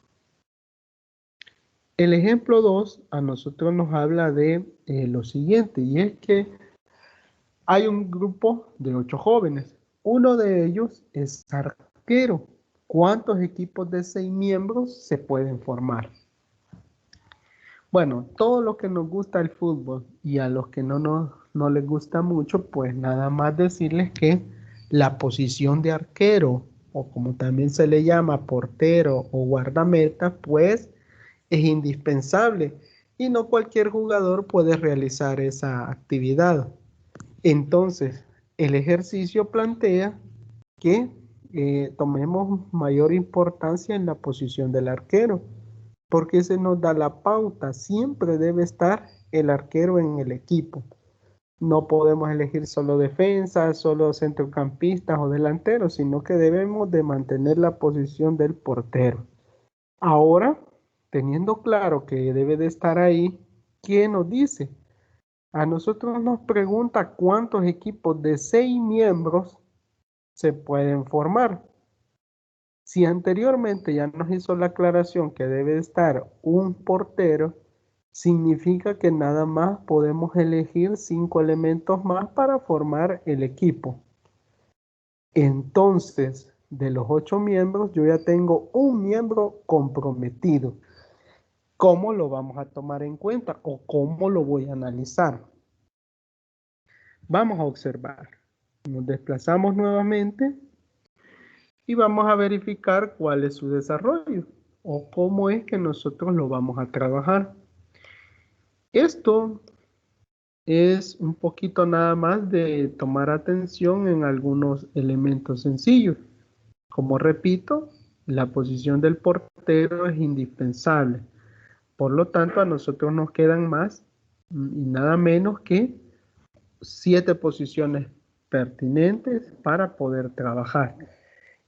El ejemplo 2 a nosotros nos habla de lo siguiente, y es que hay un grupo de 8 jóvenes. Uno de ellos es arquero. ¿Cuántos equipos de 6 miembros se pueden formar? Bueno, todo lo que nos gusta el fútbol y a los que no les gusta mucho, pues nada más decirles que la posición de arquero, o como también se le llama portero o guardameta, pues es indispensable y no cualquier jugador puede realizar esa actividad. Entonces, el ejercicio plantea que tomemos mayor importancia en la posición del arquero, porque se nos da la pauta, siempre debe estar el arquero en el equipo. No podemos elegir solo defensas, solo centrocampistas o delanteros, sino que debemos de mantener la posición del portero. Ahora, teniendo claro que debe de estar ahí, ¿qué nos dice? A nosotros nos pregunta cuántos equipos de 6 miembros se pueden formar. Si anteriormente ya nos hizo la aclaración que debe estar un portero, significa que nada más podemos elegir 5 elementos más para formar el equipo. Entonces, de los 8 miembros, yo ya tengo un miembro comprometido. ¿Cómo lo vamos a tomar en cuenta o cómo lo voy a analizar? Vamos a observar. Nos desplazamos nuevamente y vamos a verificar cuál es su desarrollo o cómo es que nosotros lo vamos a trabajar. Esto es un poquito nada más de tomar atención en algunos elementos sencillos. Como repito, la posición del portero es indispensable. Por lo tanto, a nosotros nos quedan más y nada menos que 7 posiciones pertinentes para poder trabajar.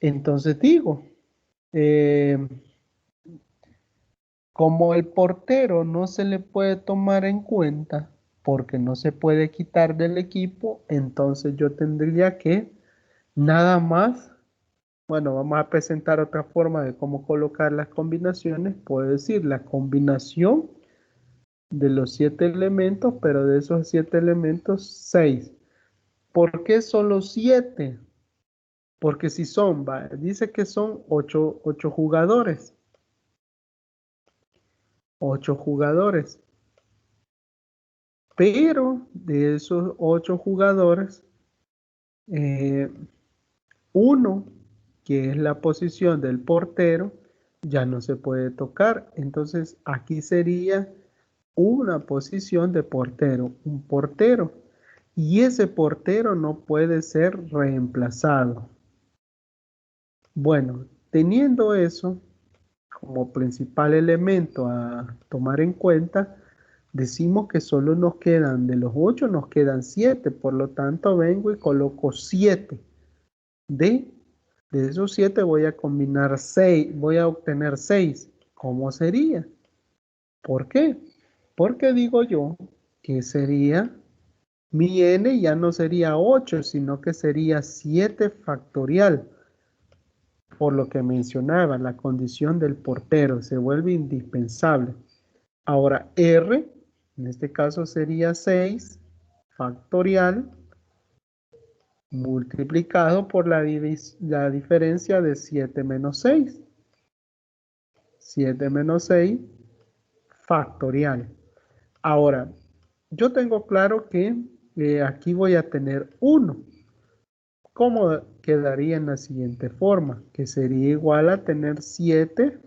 Entonces digo, eh, como el portero no se le puede tomar en cuenta porque no se puede quitar del equipo, entonces yo tendría que nada más, bueno, vamos a presentar otra forma de cómo colocar las combinaciones. Puedo decir la combinación de los 7 elementos, pero de esos 7 elementos, 6. ¿Por qué solo 7? Porque si son, dice que son 8 jugadores. 8 jugadores. Pero de esos 8 jugadores, uno, que es la posición del portero, ya no se puede tocar. Entonces aquí sería una posición de portero, un portero. Y ese portero no puede ser reemplazado. Bueno, teniendo eso como principal elemento a tomar en cuenta, decimos que solo nos quedan, de los 8 nos quedan 7, por lo tanto vengo y coloco 7. De esos 7 voy a combinar 6, voy a obtener 6. ¿Cómo sería? ¿Por qué? Porque digo yo que sería, mi n ya no sería 8, sino que sería 7 factorial. Por lo que mencionaba, la condición del portero se vuelve indispensable. Ahora R, en este caso sería 6 factorial multiplicado por la diferencia de 7 menos 6. 7 menos 6 factorial. Ahora, yo tengo claro que aquí voy a tener 1. ¿Cómo quedaría en la siguiente forma? Que sería igual a tener 7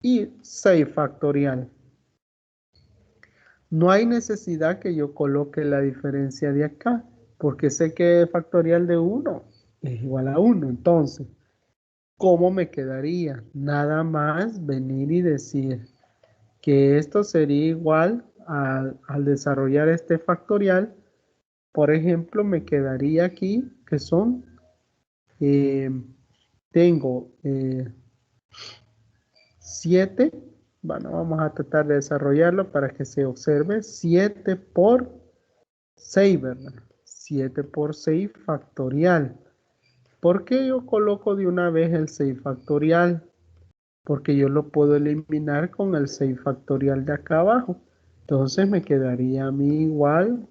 y 6 factorial. No hay necesidad que yo coloque la diferencia de acá, porque sé que factorial de 1 es igual a 1. Entonces, ¿cómo me quedaría? Nada más venir y decir que esto sería igual al desarrollar este factorial. Por ejemplo, me quedaría aquí que son, tengo 7. Bueno, vamos a tratar de desarrollarlo para que se observe. 7 por 6, ¿verdad? 7 por 6 factorial. ¿Por qué yo coloco de una vez el 6 factorial? Porque yo lo puedo eliminar con el 6 factorial de acá abajo. Entonces me quedaría a mí igual.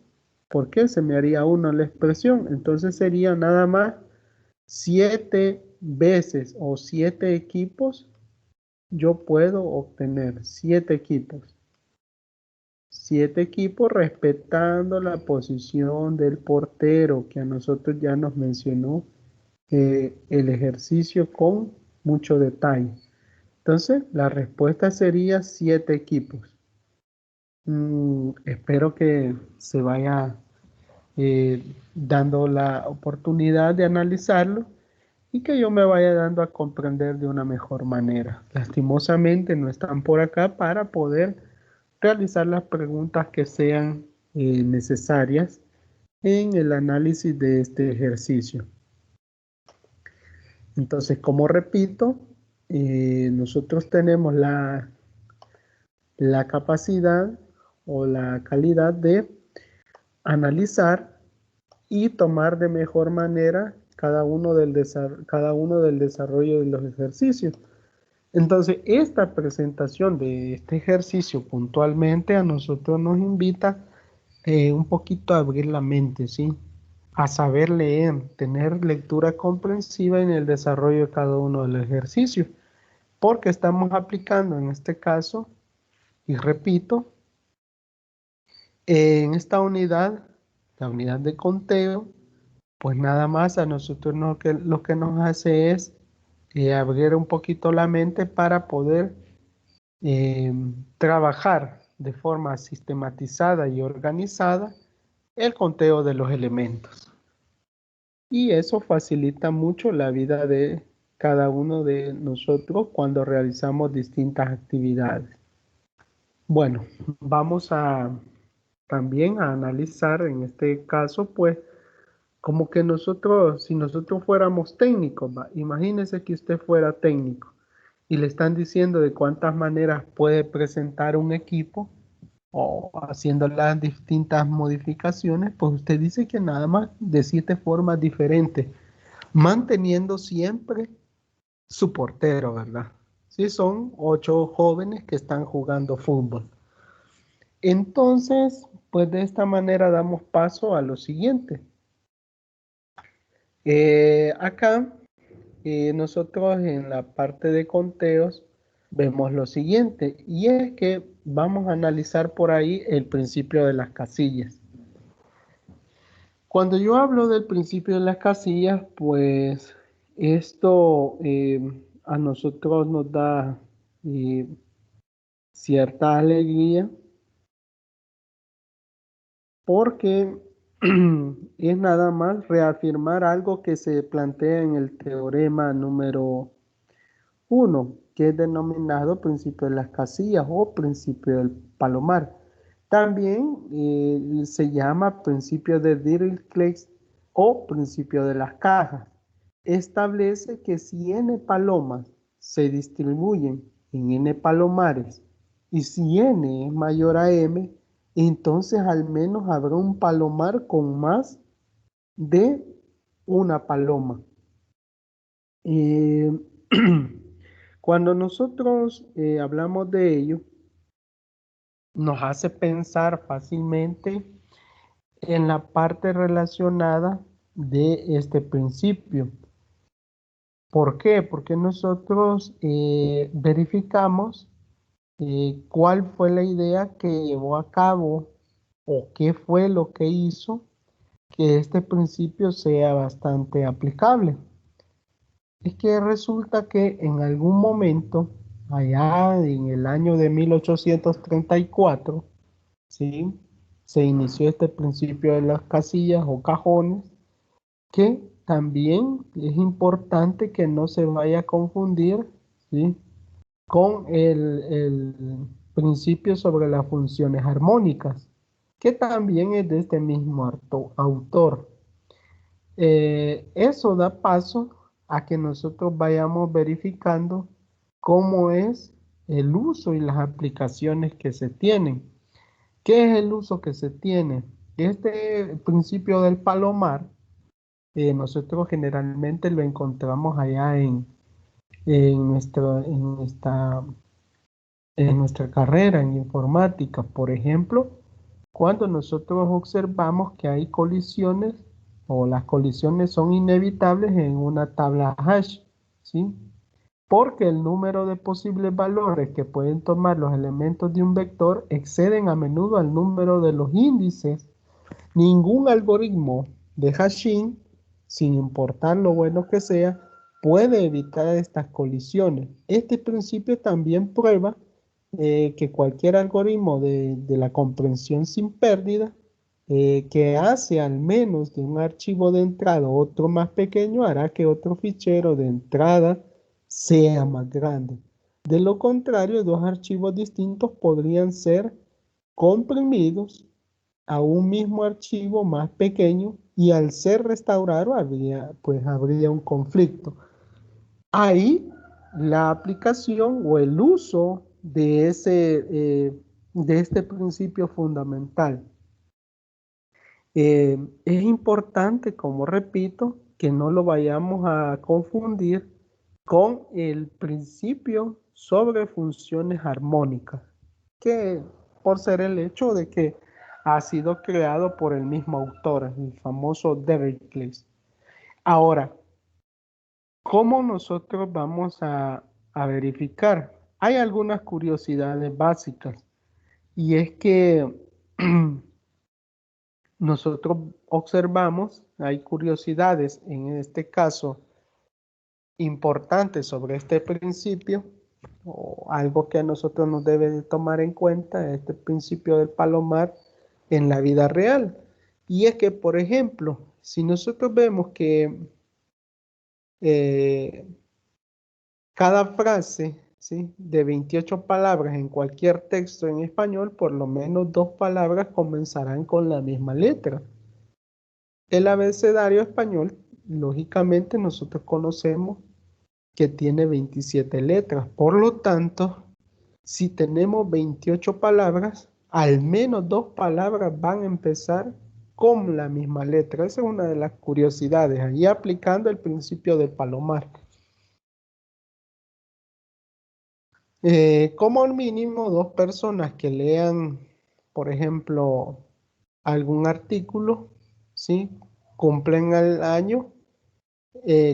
¿Por qué? Se me haría 1 la expresión. Entonces sería nada más 7 veces o 7 equipos. Yo puedo obtener 7 equipos. 7 equipos respetando la posición del portero que a nosotros ya nos mencionó el ejercicio con mucho detalle. Entonces, la respuesta sería 7 equipos. Espero que se vaya dando la oportunidad de analizarlo y que yo me vaya dando a comprender de una mejor manera. Lastimosamente no están por acá para poder realizar las preguntas que sean necesarias en el análisis de este ejercicio. Entonces, como repito, nosotros tenemos la capacidad o la calidad de analizar y tomar de mejor manera cada uno del desarrollo de los ejercicios. Entonces, esta presentación de este ejercicio puntualmente a nosotros nos invita un poquito a abrir la mente, ¿sí? A saber leer, tener lectura comprensiva en el desarrollo de cada uno de los ejercicios, porque estamos aplicando en este caso, y repito, en esta unidad, la unidad de conteo, pues nada más a nosotros lo que nos hace es abrir un poquito la mente para poder trabajar de forma sistematizada y organizada el conteo de los elementos. Y eso facilita mucho la vida de cada uno de nosotros cuando realizamos distintas actividades. Bueno, vamos a también a analizar en este caso, pues, como que nosotros, si nosotros fuéramos técnicos, imagínese que usted fuera técnico y le están diciendo de cuántas maneras puede presentar un equipo o haciendo las distintas modificaciones, pues usted dice que nada más de 7 formas diferentes, manteniendo siempre su portero, ¿verdad? Sí, son 8 jóvenes que están jugando fútbol. Entonces, pues de esta manera damos paso a lo siguiente. Acá nosotros en la parte de conteos vemos lo siguiente, y es que vamos a analizar por ahí el principio de las casillas. Cuando yo hablo del principio de las casillas, pues esto a nosotros nos da eh, cierta alegría porque es nada más reafirmar algo que se plantea en el teorema número 1, que es denominado principio de las casillas o principio del palomar. También se llama principio de Dirichlet o principio de las cajas. Establece que si n palomas se distribuyen en n palomares y si n es mayor a m, entonces al menos habrá un palomar con más de una paloma. Eh, Cuando nosotros hablamos de ello, nos hace pensar fácilmente en la parte relacionada de este principio. ¿Por qué? Porque nosotros verificamos cuál fue la idea que llevó a cabo o qué fue lo que hizo que este principio sea bastante aplicable. Es que resulta que en algún momento, allá en el año de 1834, ¿sí? Se inició este principio de las casillas o cajones, que también es importante que no se vaya a confundir, ¿sí? Con el principio sobre las funciones armónicas, que también es de este mismo autor. Eso da paso a que nosotros vayamos verificando cómo es el uso y las aplicaciones que se tienen. ¿Qué es el uso que se tiene? Este principio del palomar, nosotros generalmente lo encontramos allá en en nuestra carrera en informática. Por ejemplo, cuando nosotros observamos que hay colisiones o las colisiones son inevitables en una tabla hash, ¿sí? Porque el número de posibles valores que pueden tomar los elementos de un vector exceden a menudo al número de los índices. Ningún algoritmo de hashing, sin importar lo bueno que sea, puede evitar estas colisiones. Este principio también prueba que cualquier algoritmo de la comprensión sin pérdida que hace al menos de un archivo de entrada otro más pequeño hará que otro fichero de entrada sea más grande. De lo contrario, dos archivos distintos podrían ser comprimidos a un mismo archivo más pequeño y al ser restaurado habría un conflicto. Ahí la aplicación o el uso de este principio fundamental. Es importante, como repito, que no lo vayamos a confundir con el principio sobre funciones armónicas, que por ser el hecho de que ha sido creado por el mismo autor, el famoso Dericles. Ahora, ¿cómo nosotros vamos a verificar? Hay algunas curiosidades básicas y es que nosotros observamos, hay curiosidades en este caso importantes sobre este principio o algo que a nosotros nos debe de tomar en cuenta, este principio del palomar en la vida real. Y es que, por ejemplo, si nosotros vemos que eh, cada frase, ¿sí?, de 28 palabras en cualquier texto en español, por lo menos 2 palabras comenzarán con la misma letra. El abecedario español, lógicamente, nosotros conocemos que tiene 27 letras. Por lo tanto, si tenemos 28 palabras, al menos 2 palabras van a empezar con la misma letra. Esa es una de las curiosidades, ahí aplicando el principio del palomar. Como mínimo 2 personas que lean, por ejemplo, algún artículo, ¿sí?, cumplen el año,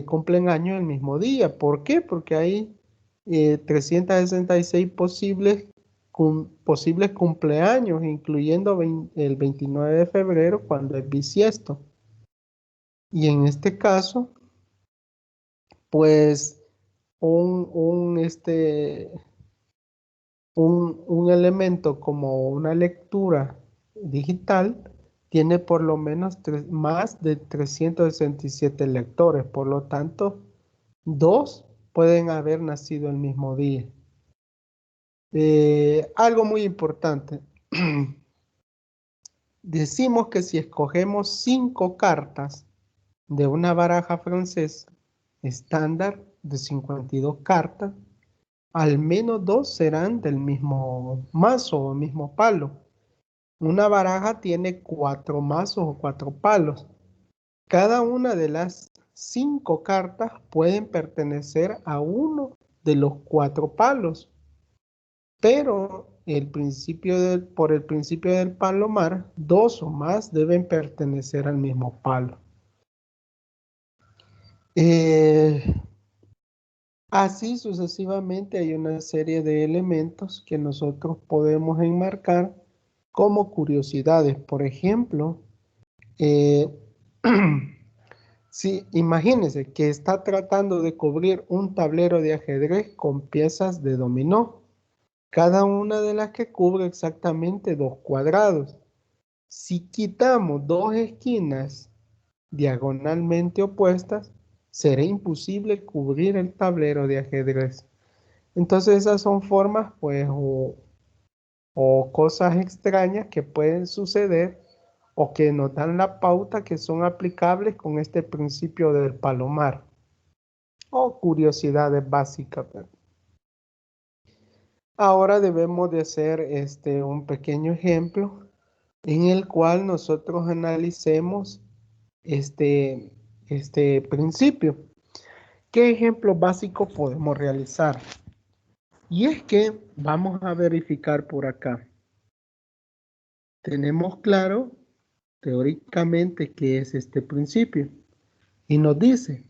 cumplen año el mismo día. ¿Por qué? Porque hay 366 posibles cumpleaños, incluyendo el 29 de febrero, cuando es bisiesto. Y en este caso, pues, un elemento como una lectura digital tiene por lo menos más de 367 lectores. Por lo tanto, 2 pueden haber nacido el mismo día. Algo muy importante. Decimos que si escogemos 5 cartas de una baraja francesa estándar de 52 cartas, al menos 2 serán del mismo mazo o mismo palo. Una baraja tiene 4 mazos o 4 palos. Cada una de las 5 cartas pueden pertenecer a uno de los 4 palos, pero por el principio del palomar, 2 o más deben pertenecer al mismo palo. Eh, Así sucesivamente hay una serie de elementos que nosotros podemos enmarcar como curiosidades. Por ejemplo, eh, si imagínense que está tratando de cubrir un tablero de ajedrez con piezas de dominó, cada una de las que cubre exactamente 2 cuadrados. Si quitamos 2 esquinas diagonalmente opuestas, será imposible cubrir el tablero de ajedrez. Entonces esas son formas, pues, o cosas extrañas que pueden suceder o que nos dan la pauta que son aplicables con este principio del palomar o curiosidades básicas, ¿verdad? Ahora debemos de hacer un pequeño ejemplo en el cual nosotros analicemos este principio. ¿Qué ejemplo básico podemos realizar? Y es que vamos a verificar por acá. Tenemos claro teóricamente qué es este principio. Y nos dice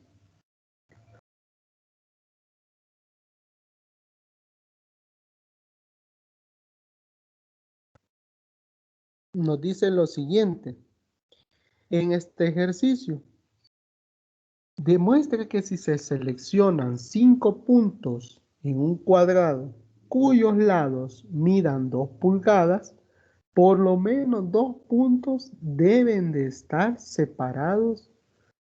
lo siguiente. En este ejercicio, demuestre que si se seleccionan 5 puntos en un cuadrado cuyos lados midan 2 pulgadas, por lo menos 2 puntos deben de estar separados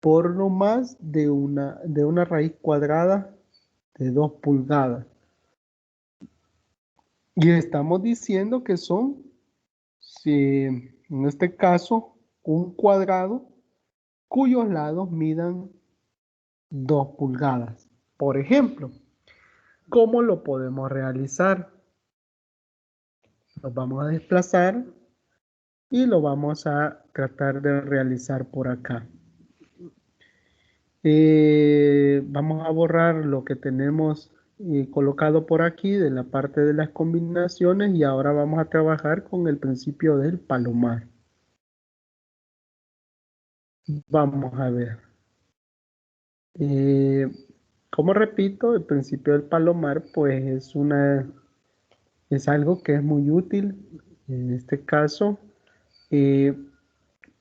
por no más de una raíz cuadrada de 2 pulgadas. Y estamos diciendo que son, si, en este caso, un cuadrado cuyos lados midan 2 pulgadas. Por ejemplo, ¿cómo lo podemos realizar? Nos vamos a desplazar y lo vamos a tratar de realizar por acá. Vamos a borrar lo que tenemos colocado por aquí de la parte de las combinaciones y ahora vamos a trabajar con el principio del palomar. Vamos a ver. Como repito, el principio del palomar pues es algo que es muy útil en este caso eh,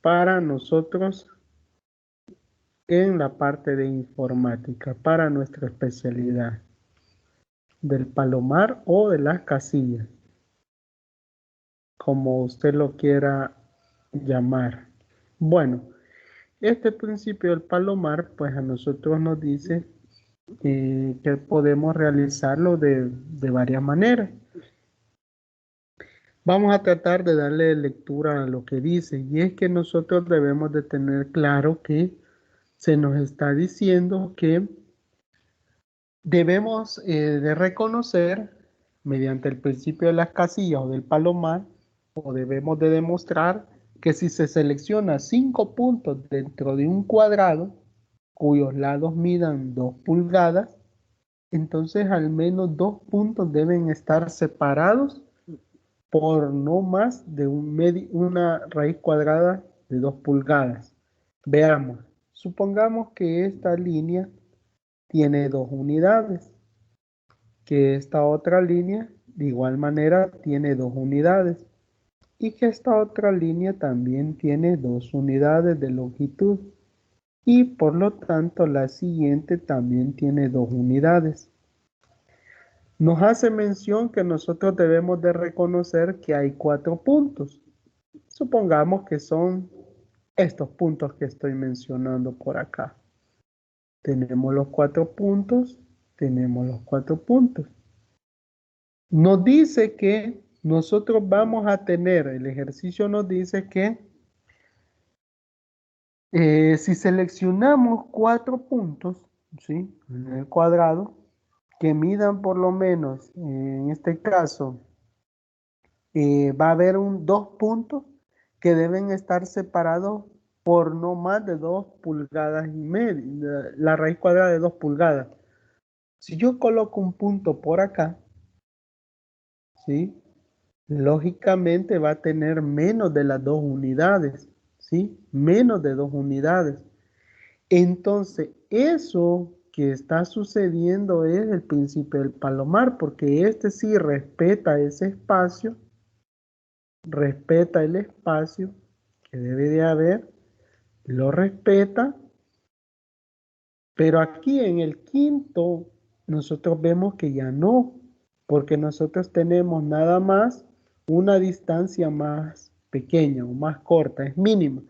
para nosotros en la parte de informática, para nuestra especialidad del palomar o de las casillas, como usted lo quiera llamar. Bueno, este principio del palomar, pues a nosotros nos dice que podemos realizarlo de varias maneras. Vamos a tratar de darle lectura a lo que dice, y es que nosotros debemos de tener claro que se nos está diciendo que debemos de reconocer mediante el principio de las casillas o del palomar, o debemos de demostrar que si se selecciona 5 puntos dentro de un cuadrado, cuyos lados midan 2 pulgadas, entonces al menos 2 puntos deben estar separados por no más de una raíz cuadrada de 2 pulgadas. Veamos, supongamos que esta línea tiene 2 unidades, que esta otra línea de igual manera tiene 2 unidades y que esta otra línea también tiene 2 unidades de longitud y por lo tanto la siguiente también tiene 2 unidades. Nos hace mención que nosotros debemos de reconocer que hay 4 puntos. Supongamos que son estos puntos que estoy mencionando por acá. Tenemos los 4 puntos, tenemos los 4 puntos. Nos dice que nosotros vamos a tener, el ejercicio nos dice que si seleccionamos 4 puntos, ¿sí? En el cuadrado, que midan por lo menos, en este caso, va a haber 2 puntos que deben estar separados por no más de 2 pulgadas y media, la raíz cuadrada de 2 pulgadas. Si yo coloco un punto por acá, ¿sí? Lógicamente va a tener menos de las 2 unidades, ¿sí? Menos de 2 unidades. Entonces, eso que está sucediendo es el principio del palomar, porque este sí respeta ese espacio, respeta el espacio que debe de haber, lo respeta, pero aquí en el quinto nosotros vemos que ya no, porque nosotros tenemos nada más una distancia más pequeña o más corta, es mínima.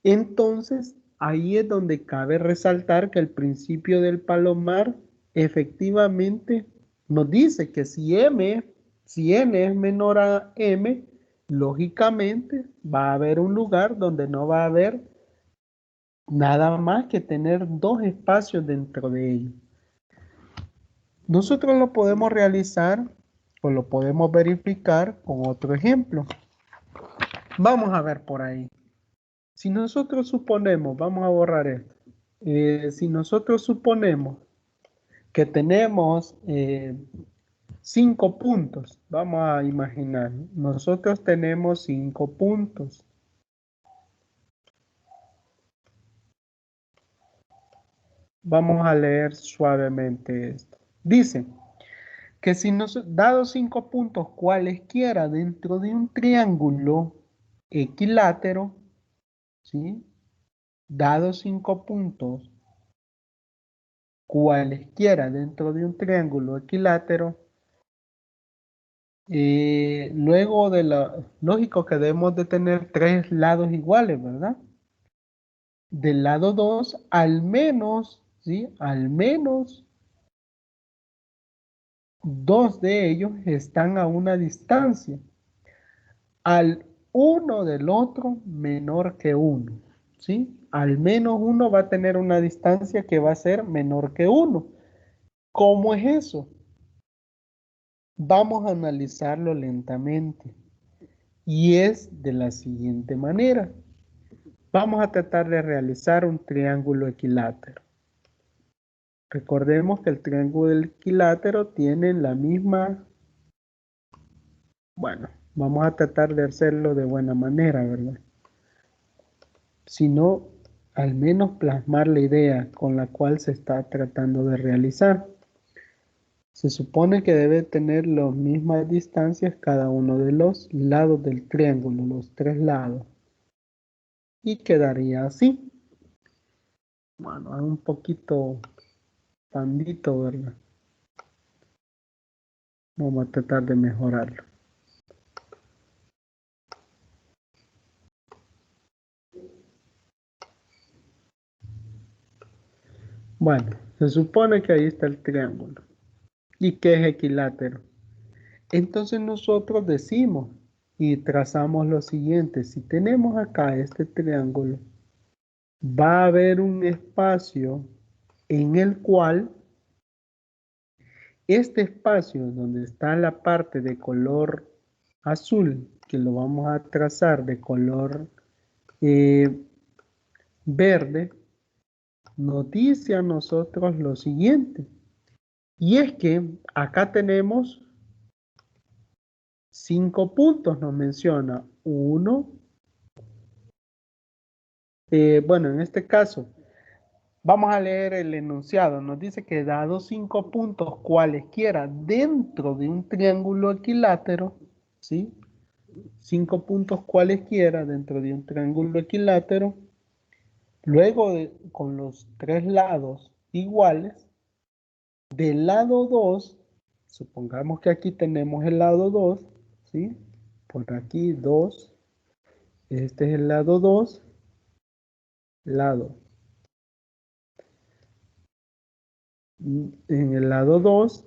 Entonces, ahí es donde cabe resaltar que el principio del palomar efectivamente nos dice que si n es menor a m, lógicamente va a haber un lugar donde no va a haber nada más que tener 2 espacios dentro de ellos. Nosotros lo podemos realizar o lo podemos verificar con otro ejemplo. Vamos a ver por ahí. Si nosotros suponemos, vamos a borrar esto. Si nosotros suponemos que tenemos 5 puntos, vamos a imaginar, nosotros tenemos 5 puntos. Vamos a leer suavemente esto. Dice que si nos dado 5 puntos cualesquiera dentro de un triángulo equilátero, ¿sí? Dados 5 puntos cualesquiera dentro de un triángulo equilátero, luego de lógico que debemos de tener 3 lados iguales, ¿verdad? Del lado 2, al menos, ¿sí? Al menos 2 de ellos están a una distancia. Al uno del otro menor que uno, ¿sí? Al menos uno va a tener una distancia que va a ser menor que uno. ¿Cómo es eso? Vamos a analizarlo lentamente y es de la siguiente manera. Vamos a tratar de realizar un triángulo equilátero. Recordemos que el triángulo del equilátero tiene la misma, bueno, vamos a tratar de hacerlo de buena manera, ¿verdad? Sino al menos plasmar la idea con la cual se está tratando de realizar. Se supone que debe tener las mismas distancias cada uno de los lados del triángulo, los tres lados. Y quedaría así. Bueno, un poquito pandito, ¿verdad? Vamos a tratar de mejorarlo. Bueno, se supone que ahí está el triángulo. ¿Y qué es equilátero? Entonces nosotros decimos y trazamos lo siguiente. Si tenemos acá este triángulo, va a haber un espacio en el cual este espacio donde está la parte de color azul, que lo vamos a trazar de color verde, nos dice a nosotros lo siguiente. Y es que acá tenemos 5 puntos, nos menciona. Uno, bueno, en este caso, vamos a leer el enunciado. Nos dice que dado 5 puntos cualesquiera dentro de un triángulo equilátero, ¿sí? 5 puntos cualesquiera dentro de un triángulo equilátero, luego con los tres lados iguales, del lado 2, supongamos que aquí tenemos el lado 2, ¿sí? Por aquí 2, este es el lado 2, lado. En el lado 2,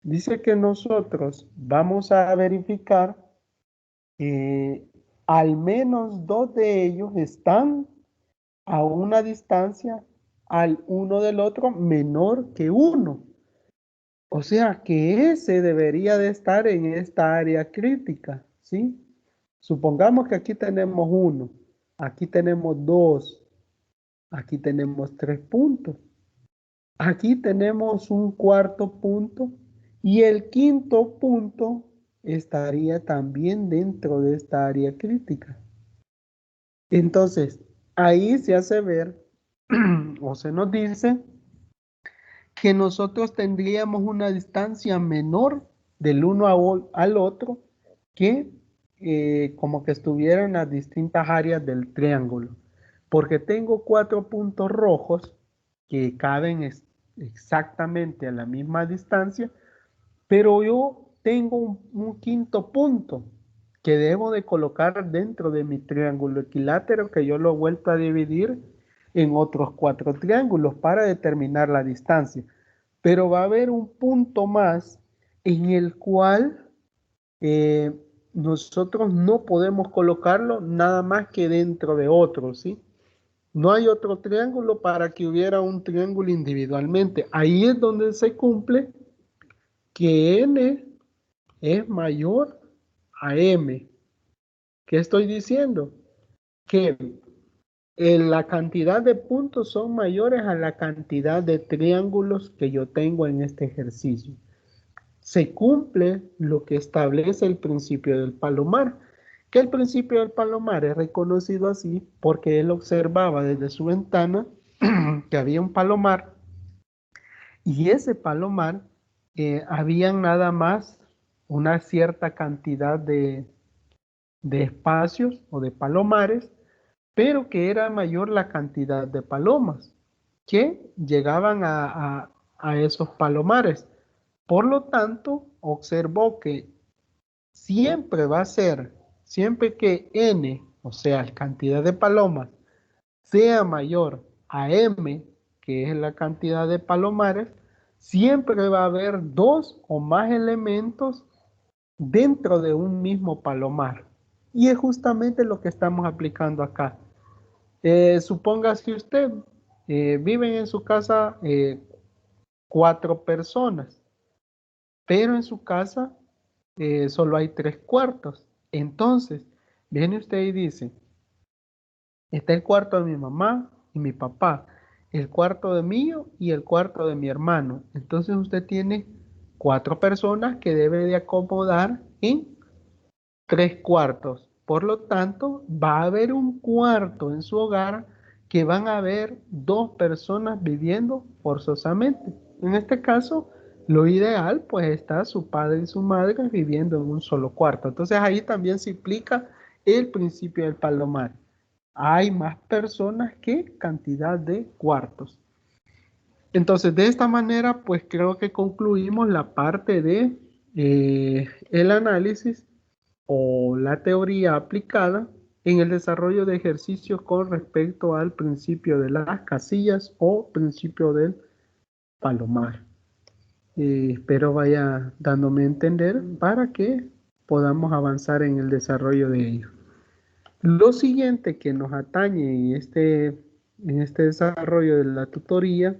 dice que nosotros vamos a verificar al menos 2 de ellos están a una distancia al uno del otro menor que 1. O sea que ese debería de estar en esta área crítica, ¿sí? Supongamos que aquí tenemos 1, aquí tenemos 2, aquí tenemos 3 puntos. Aquí tenemos un cuarto punto y el quinto punto estaría también dentro de esta área crítica. Entonces, ahí se hace ver o se nos dice que nosotros tendríamos una distancia menor del uno al otro que como que estuvieran en las distintas áreas del triángulo. Porque tengo 4 puntos rojos que caben exactamente a la misma distancia, pero yo tengo un quinto punto que debo de colocar dentro de mi triángulo equilátero que yo lo he vuelto a dividir en otros 4 triángulos para determinar la distancia. Pero va a haber un punto más en el cual eh, nosotros no podemos colocarlo nada más que dentro de otro, ¿sí? No hay otro triángulo para que hubiera un triángulo individualmente. Ahí es donde se cumple que n es mayor a m. ¿Qué estoy diciendo? Que la cantidad de puntos son mayores a la cantidad de triángulos que yo tengo en este ejercicio. Se cumple lo que establece el principio del palomar, que el principio del palomar es reconocido así porque él observaba desde su ventana que había un palomar y ese palomar había nada más una cierta cantidad de espacios o de palomares, pero que era mayor la cantidad de palomas que llegaban a esos palomares. Por lo tanto, observó que siempre va a ser, siempre que n, o sea, la cantidad de palomas, sea mayor a m, que es la cantidad de palomares, siempre va a haber 2 o más elementos dentro de un mismo palomar. Y es justamente lo que estamos aplicando acá. Supóngase usted, viven en su casa 4 personas, pero en su casa solo hay 3 cuartos. Entonces, viene usted y dice, está el cuarto de mi mamá y mi papá. el cuarto de mío y el cuarto de mi hermano. Entonces usted tiene 4 personas que debe de acomodar en 3 cuartos. Por lo tanto, va a haber un cuarto en su hogar que van a haber 2 personas viviendo forzosamente. En este caso, lo ideal, pues está su padre y su madre viviendo en un solo cuarto. Entonces ahí también se implica el principio del palomar. Hay más personas que cantidad de cuartos. Entonces, de esta manera, pues creo que concluimos la parte de el análisis o la teoría aplicada en el desarrollo de ejercicios con respecto al principio de las casillas o principio del palomar. Espero vaya dándome a entender para que podamos avanzar en el desarrollo de ello. Lo siguiente que nos atañe en este desarrollo de la tutoría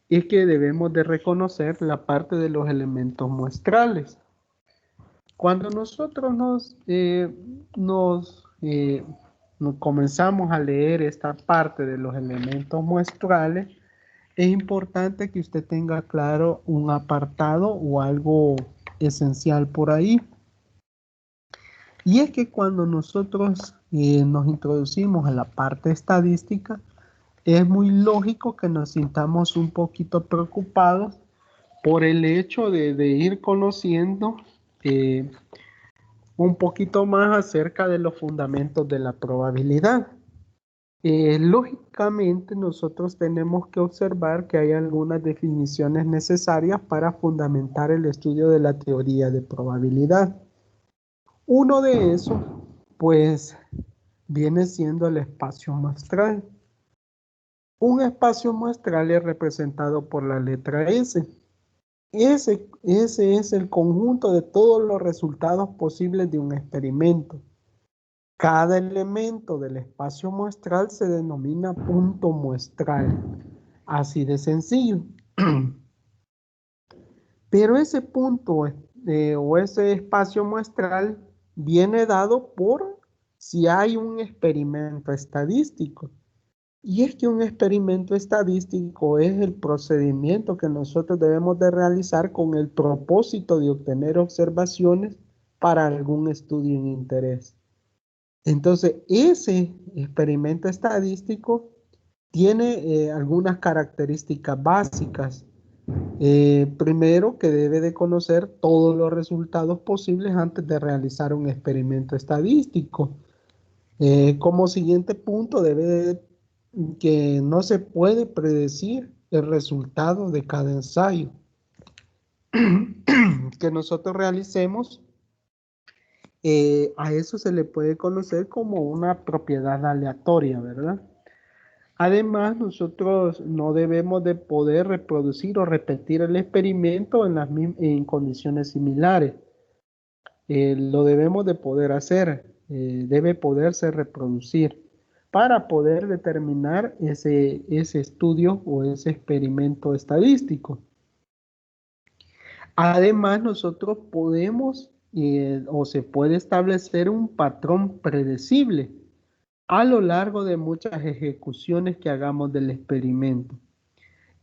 es que debemos de reconocer la parte de los elementos muestrales. Cuando nosotros nos comenzamos a leer esta parte de los elementos muestrales, es importante que usted tenga claro un apartado o algo esencial por ahí. Y es que cuando nosotros nos introducimos a la parte estadística, es muy lógico que nos sintamos un poquito preocupados por el hecho de ir conociendo eh, un poquito más acerca de los fundamentos de la probabilidad. Lógicamente, nosotros tenemos que observar que hay algunas definiciones necesarias para fundamentar el estudio de la teoría de probabilidad. Uno de esos, pues, viene siendo el espacio muestral. Un espacio muestral es representado por la letra S. Ese es el conjunto de todos los resultados posibles de un experimento. Cada elemento del espacio muestral se denomina punto muestral. Así de sencillo. Pero ese punto o ese espacio muestral viene dado por si hay un experimento estadístico. Y es que un experimento estadístico es el procedimiento que nosotros debemos de realizar con el propósito de obtener observaciones para algún estudio en interés. Entonces, ese experimento estadístico tiene algunas características básicas. Primero, que debe de conocer todos los resultados posibles antes de realizar un experimento estadístico. Como siguiente punto, que no se puede predecir el resultado de cada ensayo que nosotros realicemos. A eso se le puede conocer como una propiedad aleatoria, ¿verdad? Además, nosotros no debemos de poder reproducir o repetir el experimento en condiciones similares. Lo debemos de poder hacer, debe poderse reproducir para poder determinar ese estudio o ese experimento estadístico. Además, nosotros podemos o se puede establecer un patrón predecible a lo largo de muchas ejecuciones que hagamos del experimento.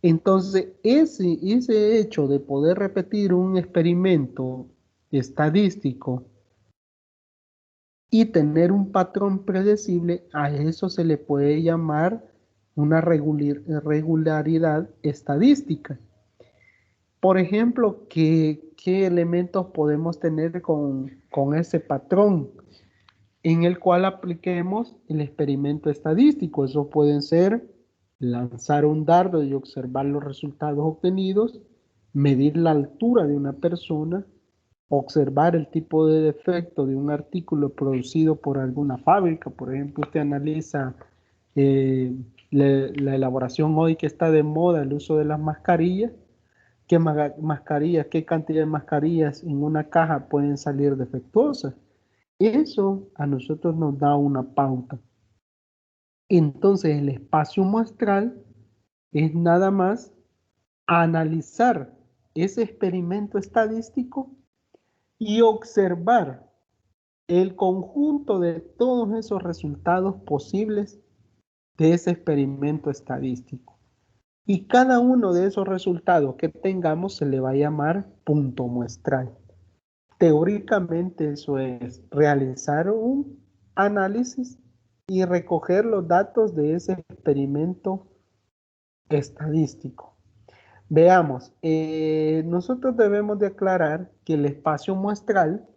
Entonces, ese hecho de poder repetir un experimento estadístico y tener un patrón predecible, a eso se le puede llamar una regularidad estadística. Por ejemplo, ¿qué elementos podemos tener con ese patrón en el cual apliquemos el experimento estadístico? Eso pueden ser lanzar un dardo y observar los resultados obtenidos, medir la altura de una persona, observar el tipo de defecto de un artículo producido por alguna fábrica. Por ejemplo, usted analiza eh, la elaboración hoy que está de moda, el uso de las mascarillas. ¿Qué mascarillas, qué cantidad de mascarillas en una caja pueden salir defectuosas? Eso a nosotros nos da una pauta. Entonces, el espacio muestral es nada más analizar ese experimento estadístico y observar el conjunto de todos esos resultados posibles de ese experimento estadístico. Y cada uno de esos resultados que tengamos se le va a llamar punto muestral. Teóricamente eso es realizar un análisis y recoger los datos de ese experimento estadístico. Veamos, nosotros debemos de aclarar que el espacio muestral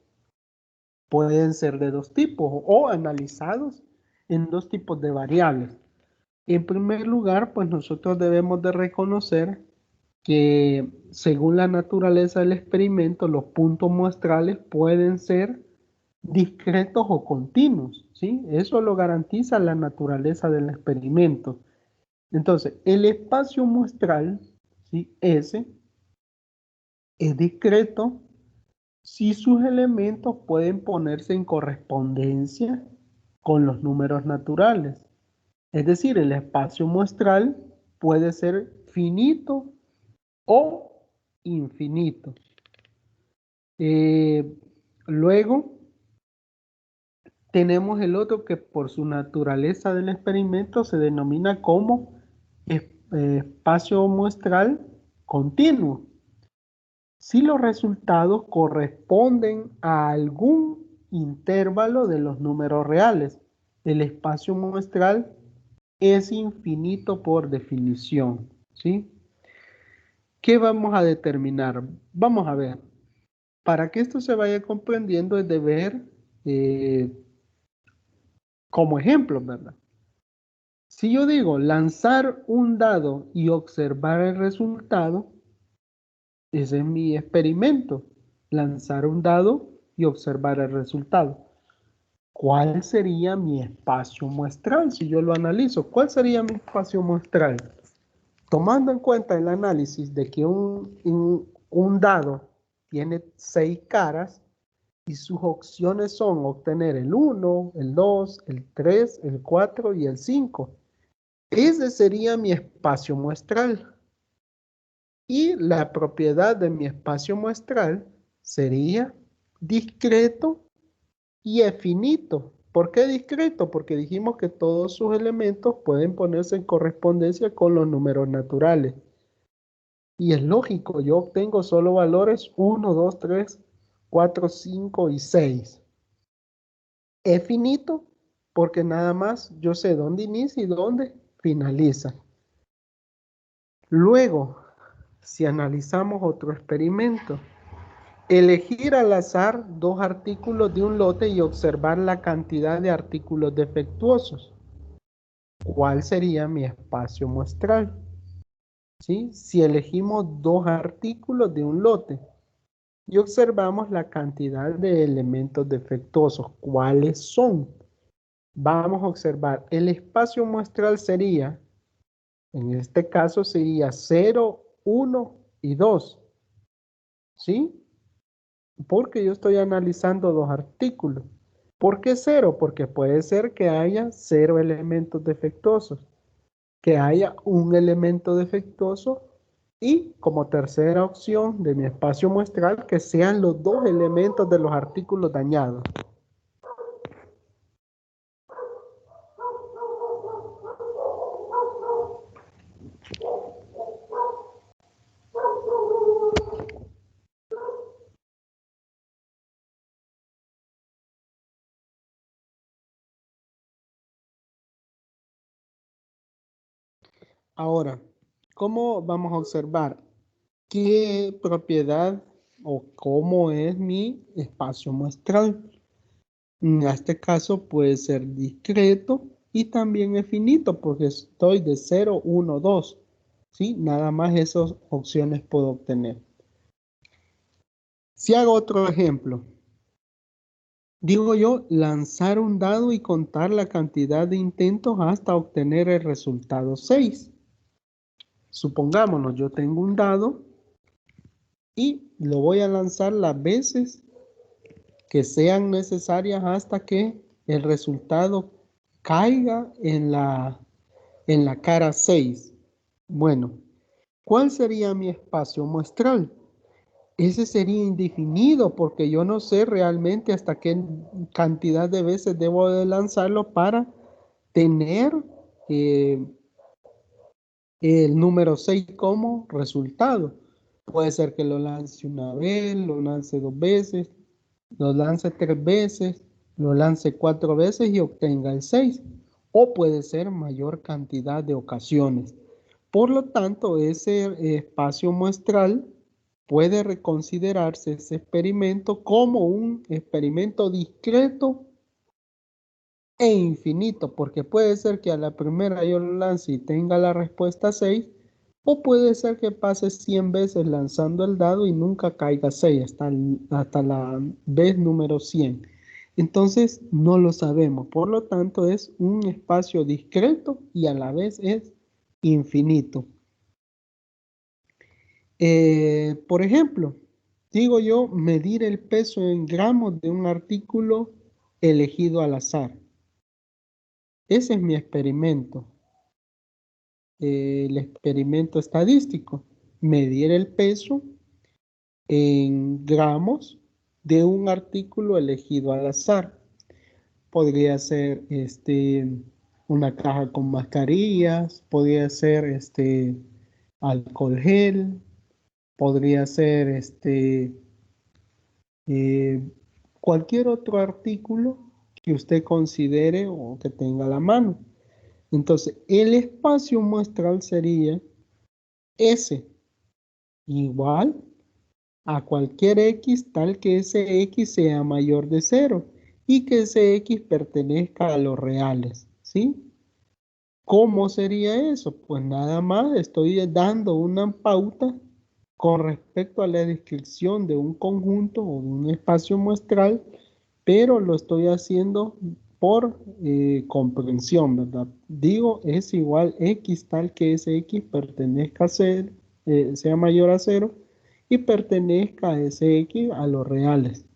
pueden ser de dos tipos o analizados en dos tipos de variables. En primer lugar, pues nosotros debemos de reconocer que según la naturaleza del experimento, los puntos muestrales pueden ser discretos o continuos, ¿sí? Eso lo garantiza la naturaleza del experimento. Entonces, el espacio muestral, ¿sí? Ese es discreto si sus elementos pueden ponerse en correspondencia con los números naturales. Es decir, el espacio muestral puede ser finito o infinito. Luego tenemos el otro que por su naturaleza del experimento se denomina como espacio muestral continuo. Si los resultados corresponden a algún intervalo de los números reales, el espacio muestral es infinito por definición, ¿sí? ¿Qué vamos a determinar? Vamos a ver. Para que esto se vaya comprendiendo es de ver como ejemplo, ¿verdad? Si yo digo lanzar un dado y observar el resultado, ese es mi experimento. Lanzar un dado y observar el resultado. ¿Cuál sería mi espacio muestral si yo lo analizo? ¿Cuál sería mi espacio muestral? Tomando en cuenta el análisis de que un dado tiene 6 caras y sus opciones son obtener el 1, el 2, el 3, el 4 y el 5. Ese sería mi espacio muestral. Y la propiedad de mi espacio muestral sería discreto y es finito. ¿Por qué discreto? Porque dijimos que todos sus elementos pueden ponerse en correspondencia con los números naturales. Y es lógico, yo obtengo solo valores 1, 2, 3, 4, 5 y 6. Es finito porque nada más yo sé dónde inicia y dónde finaliza. Luego, si analizamos otro experimento, elegir al azar 2 artículos de un lote y observar la cantidad de artículos defectuosos. ¿Cuál sería mi espacio muestral? ¿Sí? Si elegimos 2 artículos de un lote y observamos la cantidad de elementos defectuosos, ¿cuáles son? Vamos a observar, el espacio muestral sería, en este caso sería 0, 1 y 2. ¿Sí? Porque yo estoy analizando 2 artículos. ¿Por qué 0? Porque puede ser que haya 0 elementos defectuosos, que haya un elemento defectuoso y como tercera opción de mi espacio muestral que sean los 2 elementos de los artículos dañados. Ahora, ¿cómo vamos a observar qué propiedad o cómo es mi espacio muestral? En este caso puede ser discreto y también es finito porque estoy de 0, 1, 2. ¿Sí? Nada más esas opciones puedo obtener. Si hago otro ejemplo, digo yo lanzar un dado y contar la cantidad de intentos hasta obtener el resultado 6. Supongámonos, yo tengo un dado y lo voy a lanzar las veces que sean necesarias hasta que el resultado caiga en la cara 6. Bueno, ¿cuál sería mi espacio muestral? Ese sería indefinido porque yo no sé realmente hasta qué cantidad de veces debo de lanzarlo para tener el número 6 como resultado. Puede ser que lo lance una vez, lo lance 2 veces, lo lance 3 veces, lo lance 4 veces y obtenga el 6. O puede ser mayor cantidad de ocasiones. Por lo tanto, ese espacio muestral puede reconsiderarse ese experimento como un experimento discreto e infinito, porque puede ser que a la primera yo lo lance y tenga la respuesta 6, o puede ser que pase 100 veces lanzando el dado y nunca caiga 6 hasta la vez número 100. Entonces no lo sabemos, por lo tanto es un espacio discreto y a la vez es infinito. Por ejemplo, digo yo, medir el peso en gramos de un artículo elegido al azar. Ese es mi experimento. El experimento estadístico. Medir el peso en gramos de un artículo elegido al azar. Podría ser una caja con mascarillas, podría ser alcohol gel, podría ser eh, cualquier otro artículo que usted considere o que tenga a la mano. Entonces, el espacio muestral sería S igual a cualquier X tal que ese X sea mayor de 0 y que ese X pertenezca a los reales, ¿sí? ¿Cómo sería eso? Pues nada más estoy dando una pauta con respecto a la descripción de un conjunto o de un espacio muestral, pero lo estoy haciendo por comprensión, ¿verdad? Digo, es igual X tal que ese X pertenezca a 0, sea mayor a 0 y pertenezca a ese X a los reales.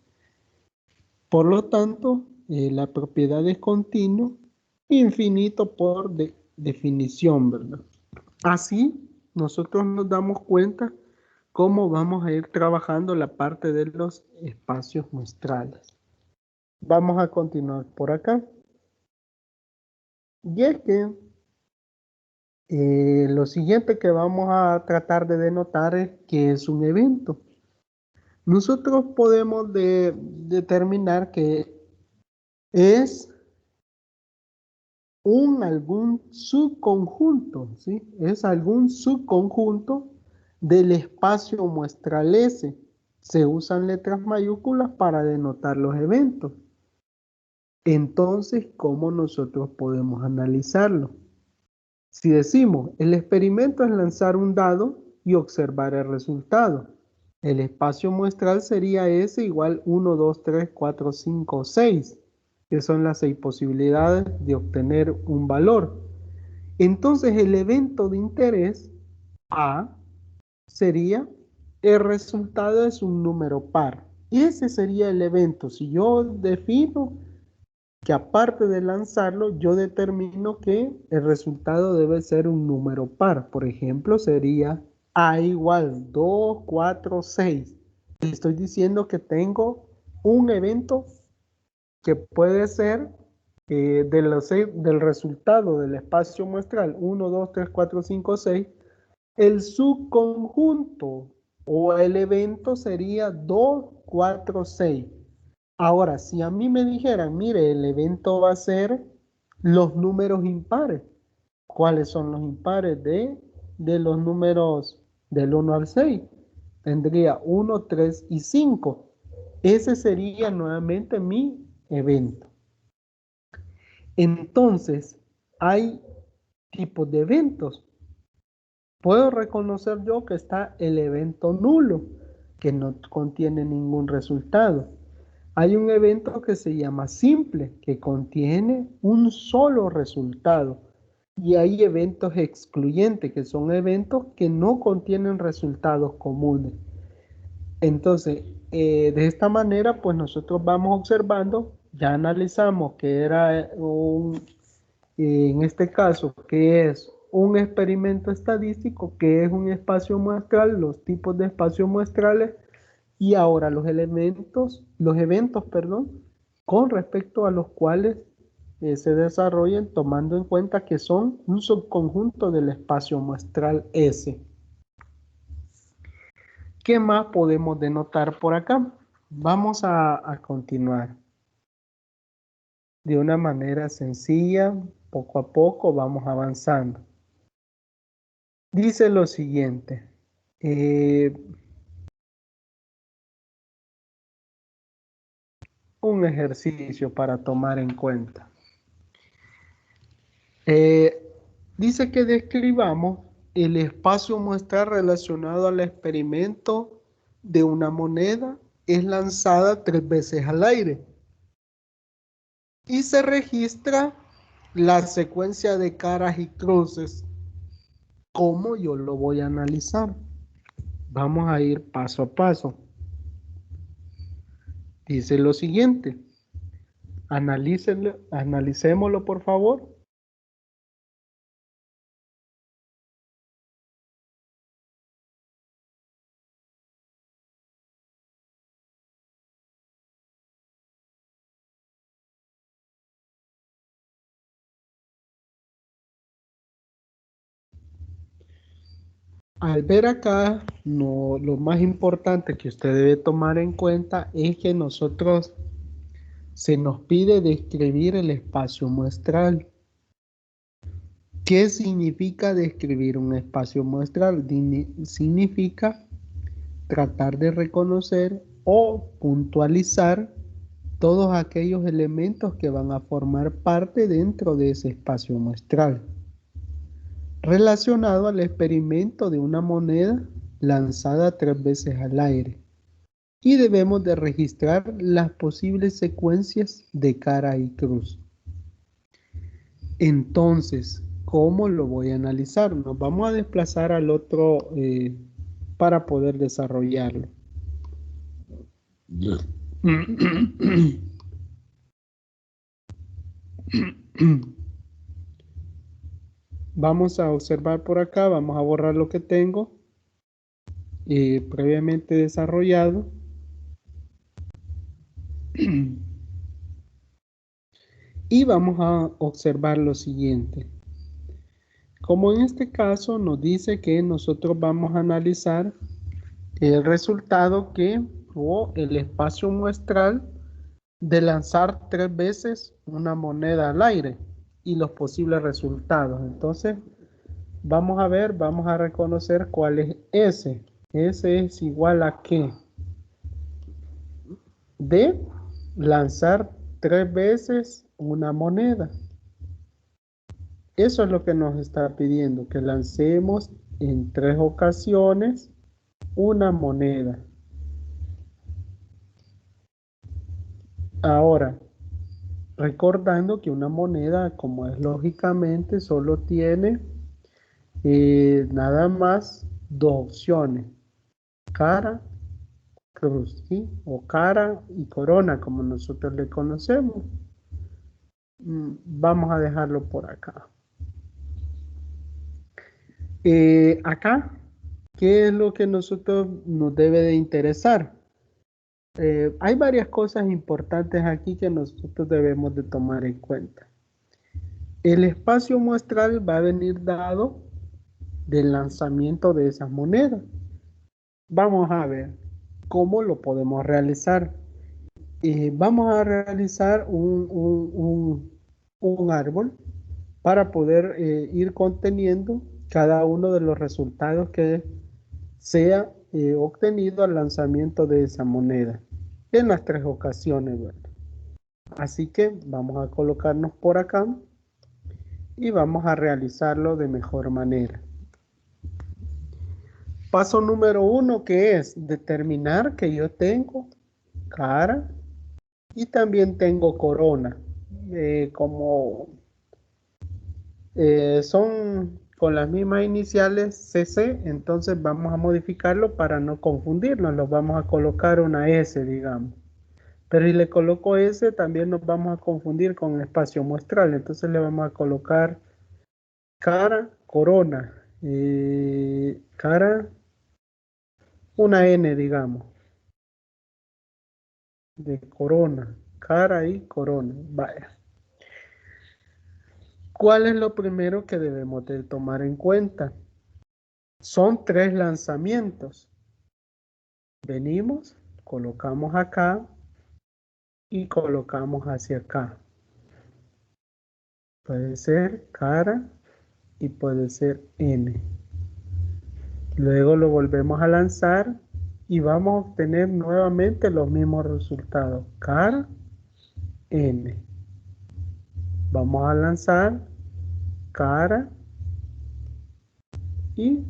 Por lo tanto, la propiedad es continua, infinito por definición, ¿verdad? Así, nosotros nos damos cuenta cómo vamos a ir trabajando la parte de los espacios muestrales. Vamos a continuar por acá. Y es que lo siguiente que vamos a tratar de denotar es qué es un evento. Nosotros podemos determinar que es algún subconjunto, ¿sí? Es algún subconjunto del espacio muestral S. Se usan letras mayúsculas para denotar los eventos. Entonces, ¿cómo nosotros podemos analizarlo? Si decimos, el experimento es lanzar un dado y observar el resultado. El espacio muestral sería S igual 1, 2, 3, 4, 5, 6, que son las 6 posibilidades de obtener un valor. Entonces, el evento de interés A sería, el resultado es un número par. Ese sería el evento. Si yo defino que aparte de lanzarlo, yo determino que el resultado debe ser un número par. Por ejemplo, sería A igual 2, 4, 6. Estoy diciendo que tengo un evento que puede ser del resultado del espacio muestral 1, 2, 3, 4, 5, 6. El subconjunto o el evento sería 2, 4, 6. Ahora, si a mí me dijeran, mire, el evento va a ser los números impares. ¿Cuáles son los impares de los números del 1 al 6? Tendría 1, 3 y 5. Ese sería nuevamente mi evento. Entonces, hay tipos de eventos. Puedo reconocer yo que está el evento nulo, que no contiene ningún resultado. Hay un evento que se llama simple, que contiene un solo resultado. Y hay eventos excluyentes, que son eventos que no contienen resultados comunes. Entonces, de esta manera, pues nosotros vamos observando, ya analizamos que era en este caso, que es un experimento estadístico, que es un espacio muestral, los tipos de espacios muestrales, y ahora los eventos, perdón, con respecto a los cuales se desarrollen tomando en cuenta que son un subconjunto del espacio muestral S. ¿Qué más podemos denotar por acá? Vamos a continuar de una manera sencilla, poco a poco vamos avanzando. Dice lo siguiente, un ejercicio para tomar en cuenta. Dice que describamos el espacio muestral relacionado al experimento de una moneda es lanzada 3 veces al aire y se registra la secuencia de caras y cruces. ¿Cómo yo lo voy a analizar? Vamos a ir paso a paso. Dice lo siguiente. Analicémoslo por favor. Al ver acá, no, lo más importante que usted debe tomar en cuenta es que nosotros se nos pide describir el espacio muestral. ¿Qué significa describir un espacio muestral? Significa tratar de reconocer o puntualizar todos aquellos elementos que van a formar parte dentro de ese espacio muestral, relacionado al experimento de una moneda lanzada 3 veces al aire. Y debemos de registrar las posibles secuencias de cara y cruz. Entonces, ¿cómo lo voy a analizar? Nos vamos a desplazar al otro para poder desarrollarlo. Vamos a observar por acá, vamos a borrar lo que tengo previamente desarrollado. Y vamos a observar lo siguiente. Como en este caso nos dice que nosotros vamos a analizar el resultado o el espacio muestral de lanzar 3 veces una moneda al aire y los posibles resultados. Entonces, vamos a ver, vamos a reconocer cuál es S. S es igual a ¿qué? De lanzar 3 veces una moneda. Eso es lo que nos está pidiendo, que lancemos en 3 ocasiones una moneda. Ahora, recordando que una moneda, como es lógicamente, solo tiene nada más 2 opciones, cara, cruz, ¿sí? O cara y corona, como nosotros le conocemos. Vamos a dejarlo por acá. Acá, ¿qué es lo que nosotros nos debe de interesar? Hay varias cosas importantes aquí que nosotros debemos de tomar en cuenta. El espacio muestral va a venir dado del lanzamiento de esas monedas. Vamos a ver cómo lo podemos realizar. Vamos a realizar un árbol para poder ir conteniendo cada uno de los resultados que sea obtenido al lanzamiento de esa moneda en las 3 ocasiones, ¿verdad? Así que vamos a colocarnos por acá y vamos a realizarlo de mejor manera. Paso número 1, que es determinar que yo tengo cara y también tengo corona. Como son con las mismas iniciales CC, entonces vamos a modificarlo para no confundirnos. Lo vamos a colocar una S, digamos. Pero si le coloco S, también nos vamos a confundir con espacio muestral. Entonces le vamos a colocar cara, corona. Cara, una N, digamos, de corona. Cara y corona. Vaya. ¿Cuál es lo primero que debemos de tomar en cuenta? Son 3 lanzamientos. Venimos, colocamos acá y colocamos hacia acá. Puede ser cara y puede ser N. Luego lo volvemos a lanzar y vamos a obtener nuevamente los mismos resultados. Cara, N. Vamos a lanzar cara y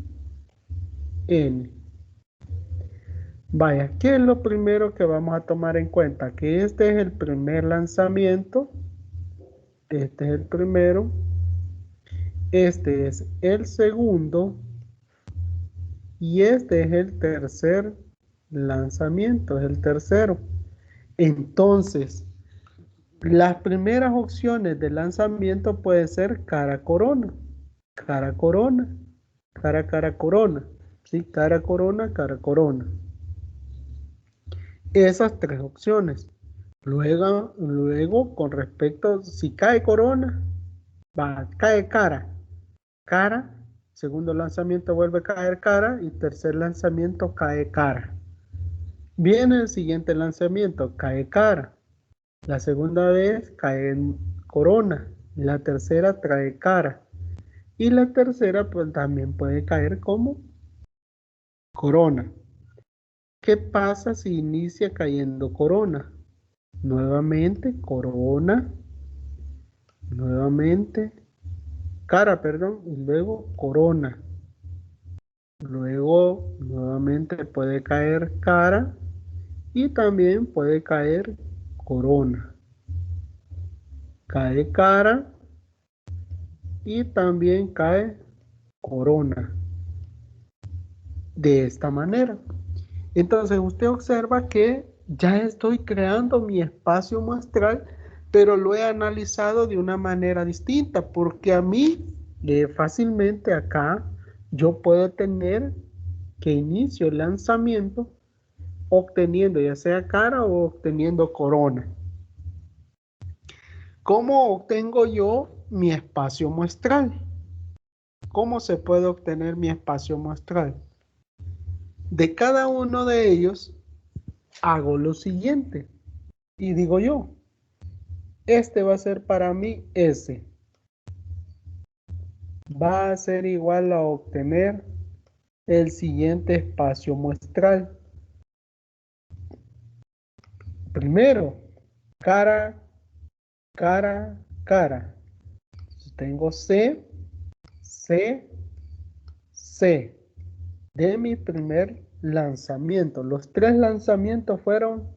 N. Vaya, ¿qué es lo primero que vamos a tomar en cuenta? Que este es el primer lanzamiento. Este es el primero. Este es el segundo. Y este es el tercer lanzamiento, es el tercero. Entonces, las primeras opciones de lanzamiento puede ser cara corona, cara corona, cara corona, ¿sí? Cara corona, cara corona. Esas 3 opciones. Luego con respecto, si cae corona, cae cara, cara, segundo lanzamiento vuelve a caer cara y tercer lanzamiento cae cara. Viene el siguiente lanzamiento, cae cara. La segunda vez cae en corona. La tercera trae cara. Y la tercera pues también puede caer como corona. ¿Qué pasa si inicia cayendo corona? Nuevamente corona. Nuevamente cara, perdón. Y luego corona. Luego nuevamente puede caer cara. Y también puede caer corona. Cae cara y también cae corona. De esta manera. Entonces usted observa que ya estoy creando mi espacio muestral, pero lo he analizado de una manera distinta, porque a mí fácilmente acá yo puedo tener que inicio el lanzamiento obteniendo ya sea cara o obteniendo corona. ¿Cómo obtengo yo mi espacio muestral? ¿Cómo se puede obtener mi espacio muestral? De cada uno de ellos hago lo siguiente y digo yo, este va a ser para mí S. Va a ser igual a obtener el siguiente espacio muestral. Primero, cara, cara, cara. Tengo C, C, C de mi primer lanzamiento. Los 3 lanzamientos fueron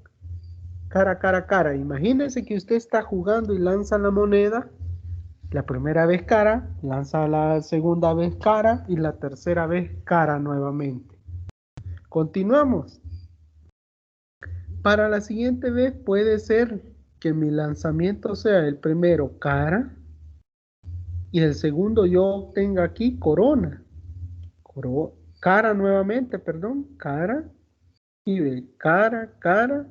cara, cara, cara. Imagínense que usted está jugando y lanza la moneda. La primera vez cara, lanza la segunda vez cara y la tercera vez cara nuevamente. Continuamos. Para la siguiente vez puede ser que mi lanzamiento sea el primero cara y el segundo yo obtenga aquí corona. Cara nuevamente, perdón, cara y de cara, cara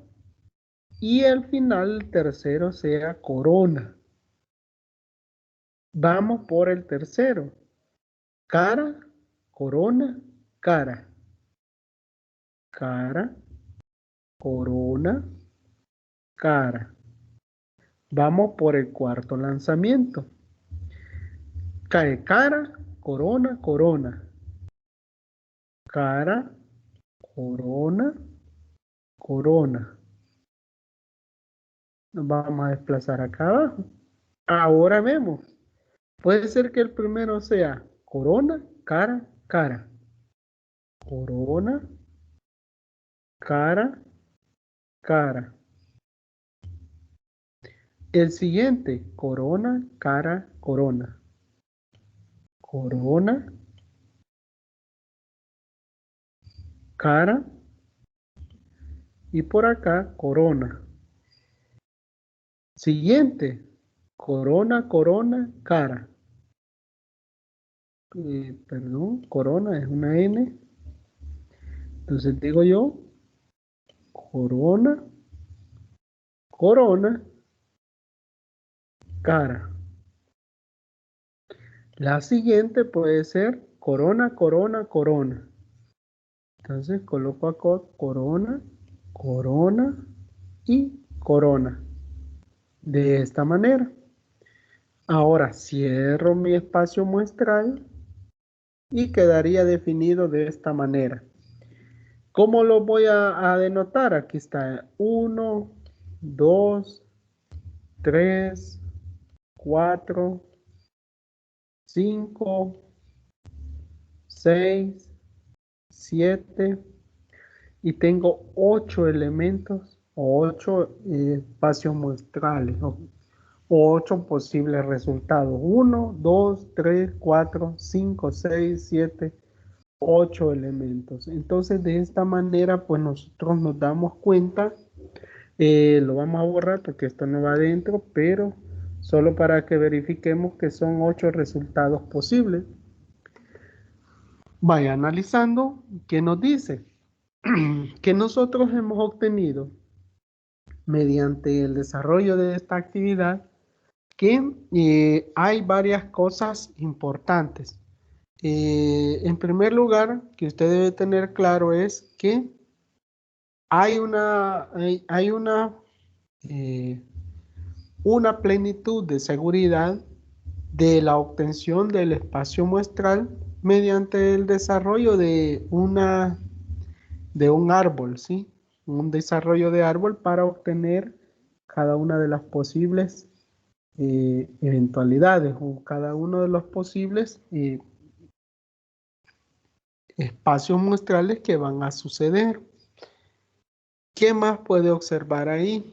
y al final el tercero sea corona. Vamos por el tercero. Cara, corona, cara. Cara, corona, cara. Vamos por el cuarto lanzamiento. Cae cara, corona, corona. Cara, corona, corona. Nos vamos a desplazar acá abajo. Ahora vemos. Puede ser que el primero sea corona, cara, cara. Corona, cara, cara. El siguiente, corona, cara, corona. Corona, cara y por acá corona. Siguiente, corona, corona, cara. Perdón, corona es una N. Entonces digo yo, corona, corona, cara. La siguiente puede ser corona, corona, corona. Entonces coloco acá corona, corona y corona. De esta manera. Ahora cierro mi espacio muestral y quedaría definido de esta manera. ¿Cómo lo voy a denotar? Aquí está 1, 2, 3, 4, 5, 6, 7 y tengo 8 elementos o 8 espacios muestrales o 8 posibles resultados. 1, 2, 3, 4, 5, 6, 7, 8 elementos. Entonces de esta manera pues nosotros nos damos cuenta, lo vamos a borrar porque esto no va adentro, pero solo para que verifiquemos que son 8 resultados posibles. Vaya analizando, ¿qué nos dice? Que nosotros hemos obtenido mediante el desarrollo de esta actividad que hay varias cosas importantes. En primer lugar, que usted debe tener claro es que hay una plenitud de seguridad de la obtención del espacio muestral mediante el desarrollo de un árbol, ¿sí? Un desarrollo de árbol para obtener cada una de las posibles eventualidades o cada uno de los posibles espacios muestrales que van a suceder. ¿Qué más puede observar ahí?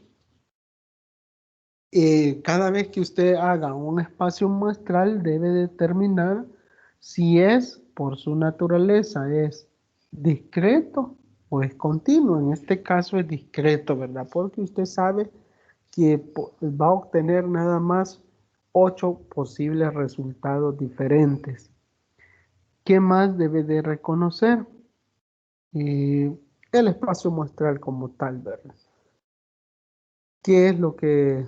Cada vez que usted haga un espacio muestral debe determinar si es, por su naturaleza, es discreto o es continuo. En este caso es discreto, ¿verdad? Porque usted sabe que va a obtener nada más 8 posibles resultados diferentes. ¿Qué más debe de reconocer? El espacio muestral como tal, ¿verdad? ¿Qué es lo que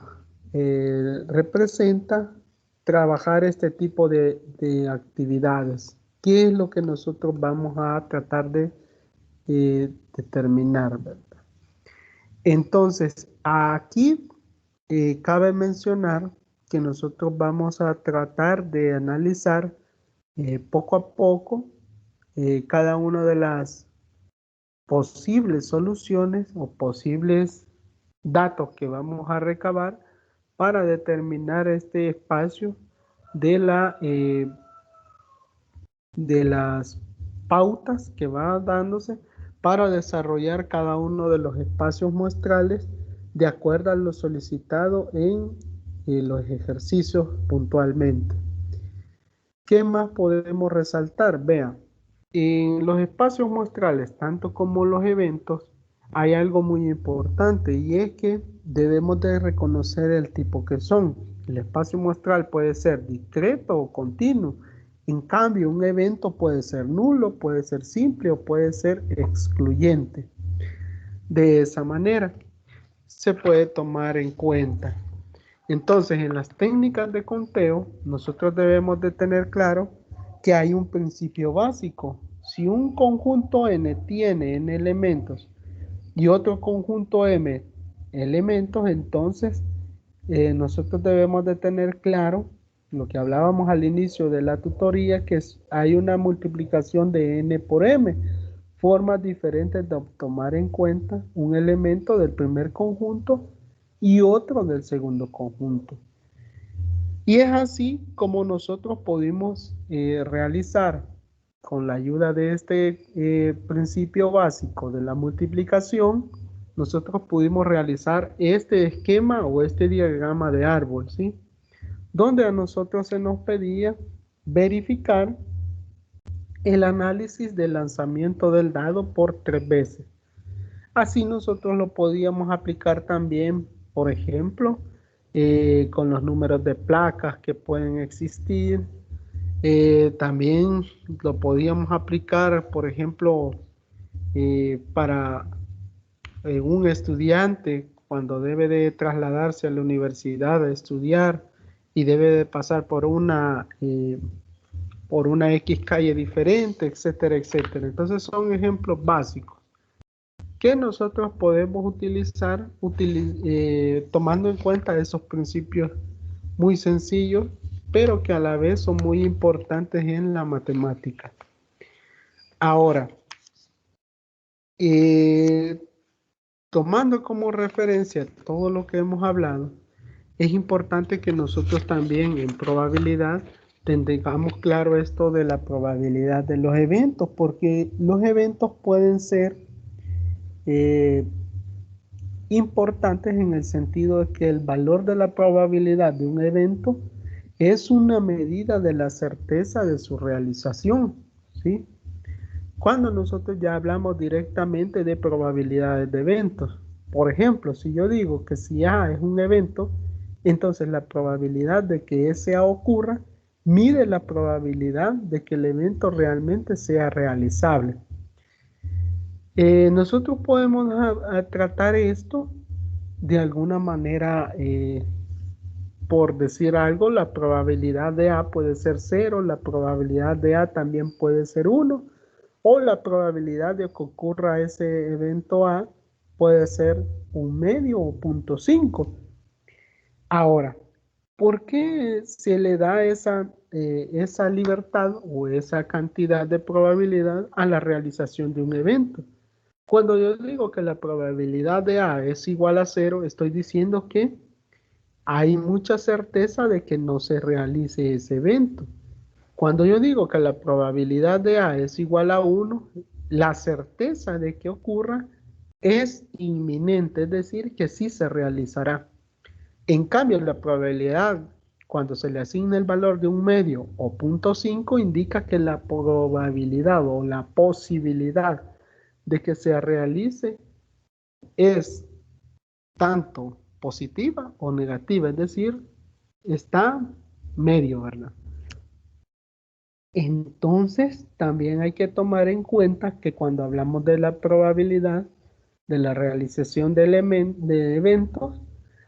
representa trabajar este tipo de actividades? ¿Qué es lo que nosotros vamos a tratar de determinar, ¿verdad? Entonces, aquí cabe mencionar que nosotros vamos a tratar de analizar poco a poco cada una de las posibles soluciones o posibles datos que vamos a recabar para determinar este espacio de las pautas que va dándose para desarrollar cada uno de los espacios muestrales de acuerdo a lo solicitado en los ejercicios puntualmente. ¿Qué más podemos resaltar? Vean, en los espacios muestrales, tanto como los eventos, hay algo muy importante y es que debemos de reconocer el tipo que son. El espacio muestral puede ser discreto o continuo. En cambio, un evento puede ser nulo, puede ser simple o puede ser excluyente. De esa manera se puede tomar en cuenta. Entonces, en las técnicas de conteo, nosotros debemos de tener claro que hay un principio básico. Si un conjunto n tiene n elementos y otro conjunto m elementos, entonces nosotros debemos de tener claro lo que hablábamos al inicio de la tutoría, que hay una multiplicación de n por m, formas diferentes de tomar en cuenta un elemento del primer conjunto y otro del segundo conjunto. Y es así como nosotros pudimos realizar con la ayuda de este principio básico de la multiplicación, nosotros pudimos realizar este esquema o este diagrama de árbol, ¿sí? Donde a nosotros se nos pedía verificar el análisis del lanzamiento del dado por 3 veces. Así nosotros lo podíamos aplicar también, por ejemplo, con los números de placas que pueden existir. También lo podíamos aplicar, por ejemplo, para un estudiante cuando debe de trasladarse a la universidad a estudiar y debe de pasar por una por una X calle diferente, etcétera, etcétera. Entonces son ejemplos básicos que nosotros podemos utilizar tomando en cuenta esos principios muy sencillos, pero que a la vez son muy importantes en la matemática. Ahora, tomando como referencia todo lo que hemos hablado, es importante que nosotros también en probabilidad tengamos claro esto de la probabilidad de los eventos, porque los eventos pueden ser importantes en el sentido de que el valor de la probabilidad de un evento es una medida de la certeza de su realización, ¿sí? Cuando nosotros ya hablamos directamente de probabilidades de eventos, por ejemplo, si yo digo que si A es un evento, entonces la probabilidad de que ese A ocurra mide la probabilidad de que el evento realmente sea realizable. Nosotros podemos tratar esto de alguna manera, por decir algo, la probabilidad de A puede ser 0, la probabilidad de A también puede ser 1, o la probabilidad de que ocurra ese evento A puede ser 1/2 o 0.5. Ahora, ¿por qué se le da esa libertad o esa cantidad de probabilidad a la realización de un evento? Cuando yo digo que la probabilidad de A es igual a 0, estoy diciendo que hay mucha certeza de que no se realice ese evento. Cuando yo digo que la probabilidad de A es igual a 1, la certeza de que ocurra es inminente, es decir, que sí se realizará. En cambio, la probabilidad, cuando se le asigna el valor de 1/2 o 0.5, indica que la probabilidad o la posibilidad de que se realice es tanto positiva o negativa, es decir, está medio, ¿verdad? Entonces, también hay que tomar en cuenta que cuando hablamos de la probabilidad de la realización de eventos,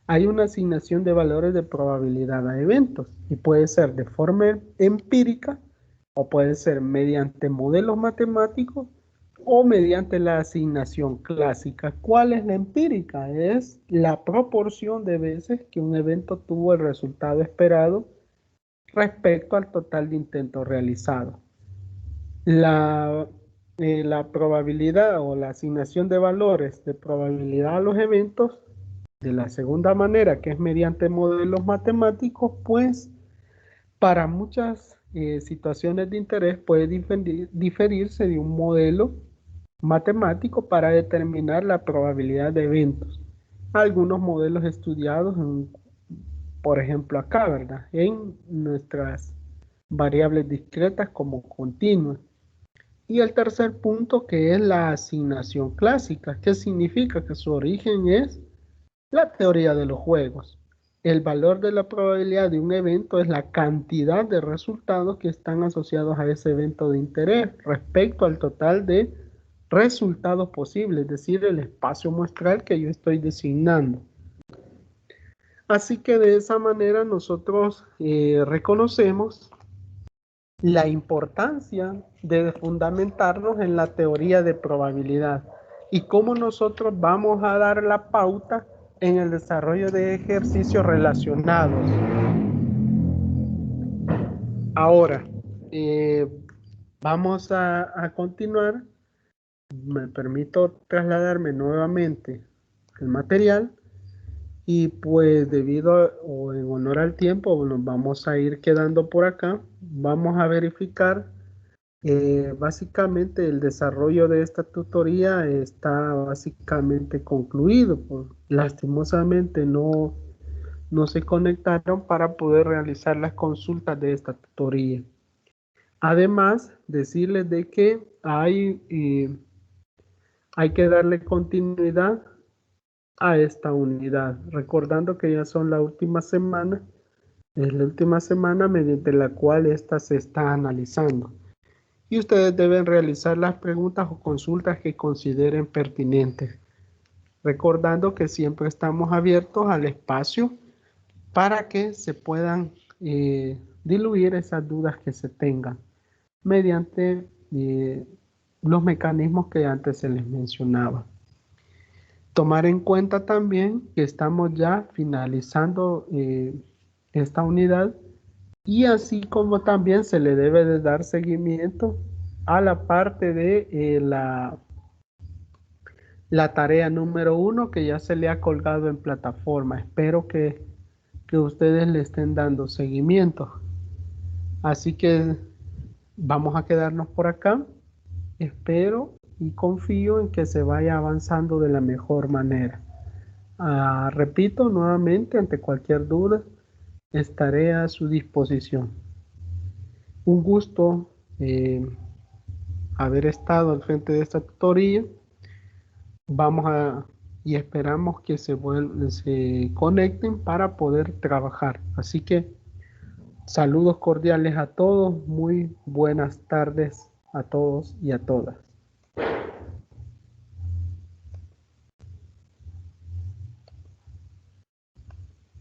hay una asignación de valores de probabilidad a eventos y puede ser de forma empírica o puede ser mediante modelos matemáticos o mediante la asignación clásica. ¿Cuál es la empírica? Es la proporción de veces que un evento tuvo el resultado esperado respecto al total de intentos realizados. La probabilidad o la asignación de valores de probabilidad a los eventos de la segunda manera, que es mediante modelos matemáticos, pues para muchas situaciones de interés puede diferirse de un modelo matemático para determinar la probabilidad de eventos. Algunos modelos estudiados, por ejemplo acá, ¿verdad? En nuestras variables discretas como continuas. Y el tercer punto, que es la asignación clásica, que significa que su origen es la teoría de los juegos. El valor de la probabilidad de un evento es la cantidad de resultados que están asociados a ese evento de interés respecto al total de resultados posibles, es decir, el espacio muestral que yo estoy designando. Así que de esa manera nosotros reconocemos la importancia de fundamentarnos en la teoría de probabilidad y cómo nosotros vamos a dar la pauta en el desarrollo de ejercicios relacionados. Ahora, vamos a continuar. Me permito trasladarme nuevamente el material y pues debido o en honor al tiempo nos vamos a ir quedando por acá. Vamos a verificar. Básicamente el desarrollo de esta tutoría está básicamente concluido. Lastimosamente no se conectaron para poder realizar las consultas de esta tutoría. Además, decirles de que hay que darle continuidad a esta unidad, recordando que ya son la última semana, es la última semana mediante la cual esta se está analizando. Y ustedes deben realizar las preguntas o consultas que consideren pertinentes, recordando que siempre estamos abiertos al espacio para que se puedan diluir esas dudas que se tengan. mediante los mecanismos que antes se les mencionaba. Tomar en cuenta también que estamos ya finalizando esta unidad y así como también se le debe de dar seguimiento a la parte de la tarea número 1 que ya se le ha colgado en plataforma. Espero que ustedes le estén dando seguimiento. Así que vamos a quedarnos por acá. Espero y confío en que se vaya avanzando de la mejor manera. Repito nuevamente, ante cualquier duda, estaré a su disposición. Un gusto haber estado al frente de esta tutoría. Vamos a y esperamos que se conecten para poder trabajar. Así que saludos cordiales a todos, muy buenas tardes a todos y a todas.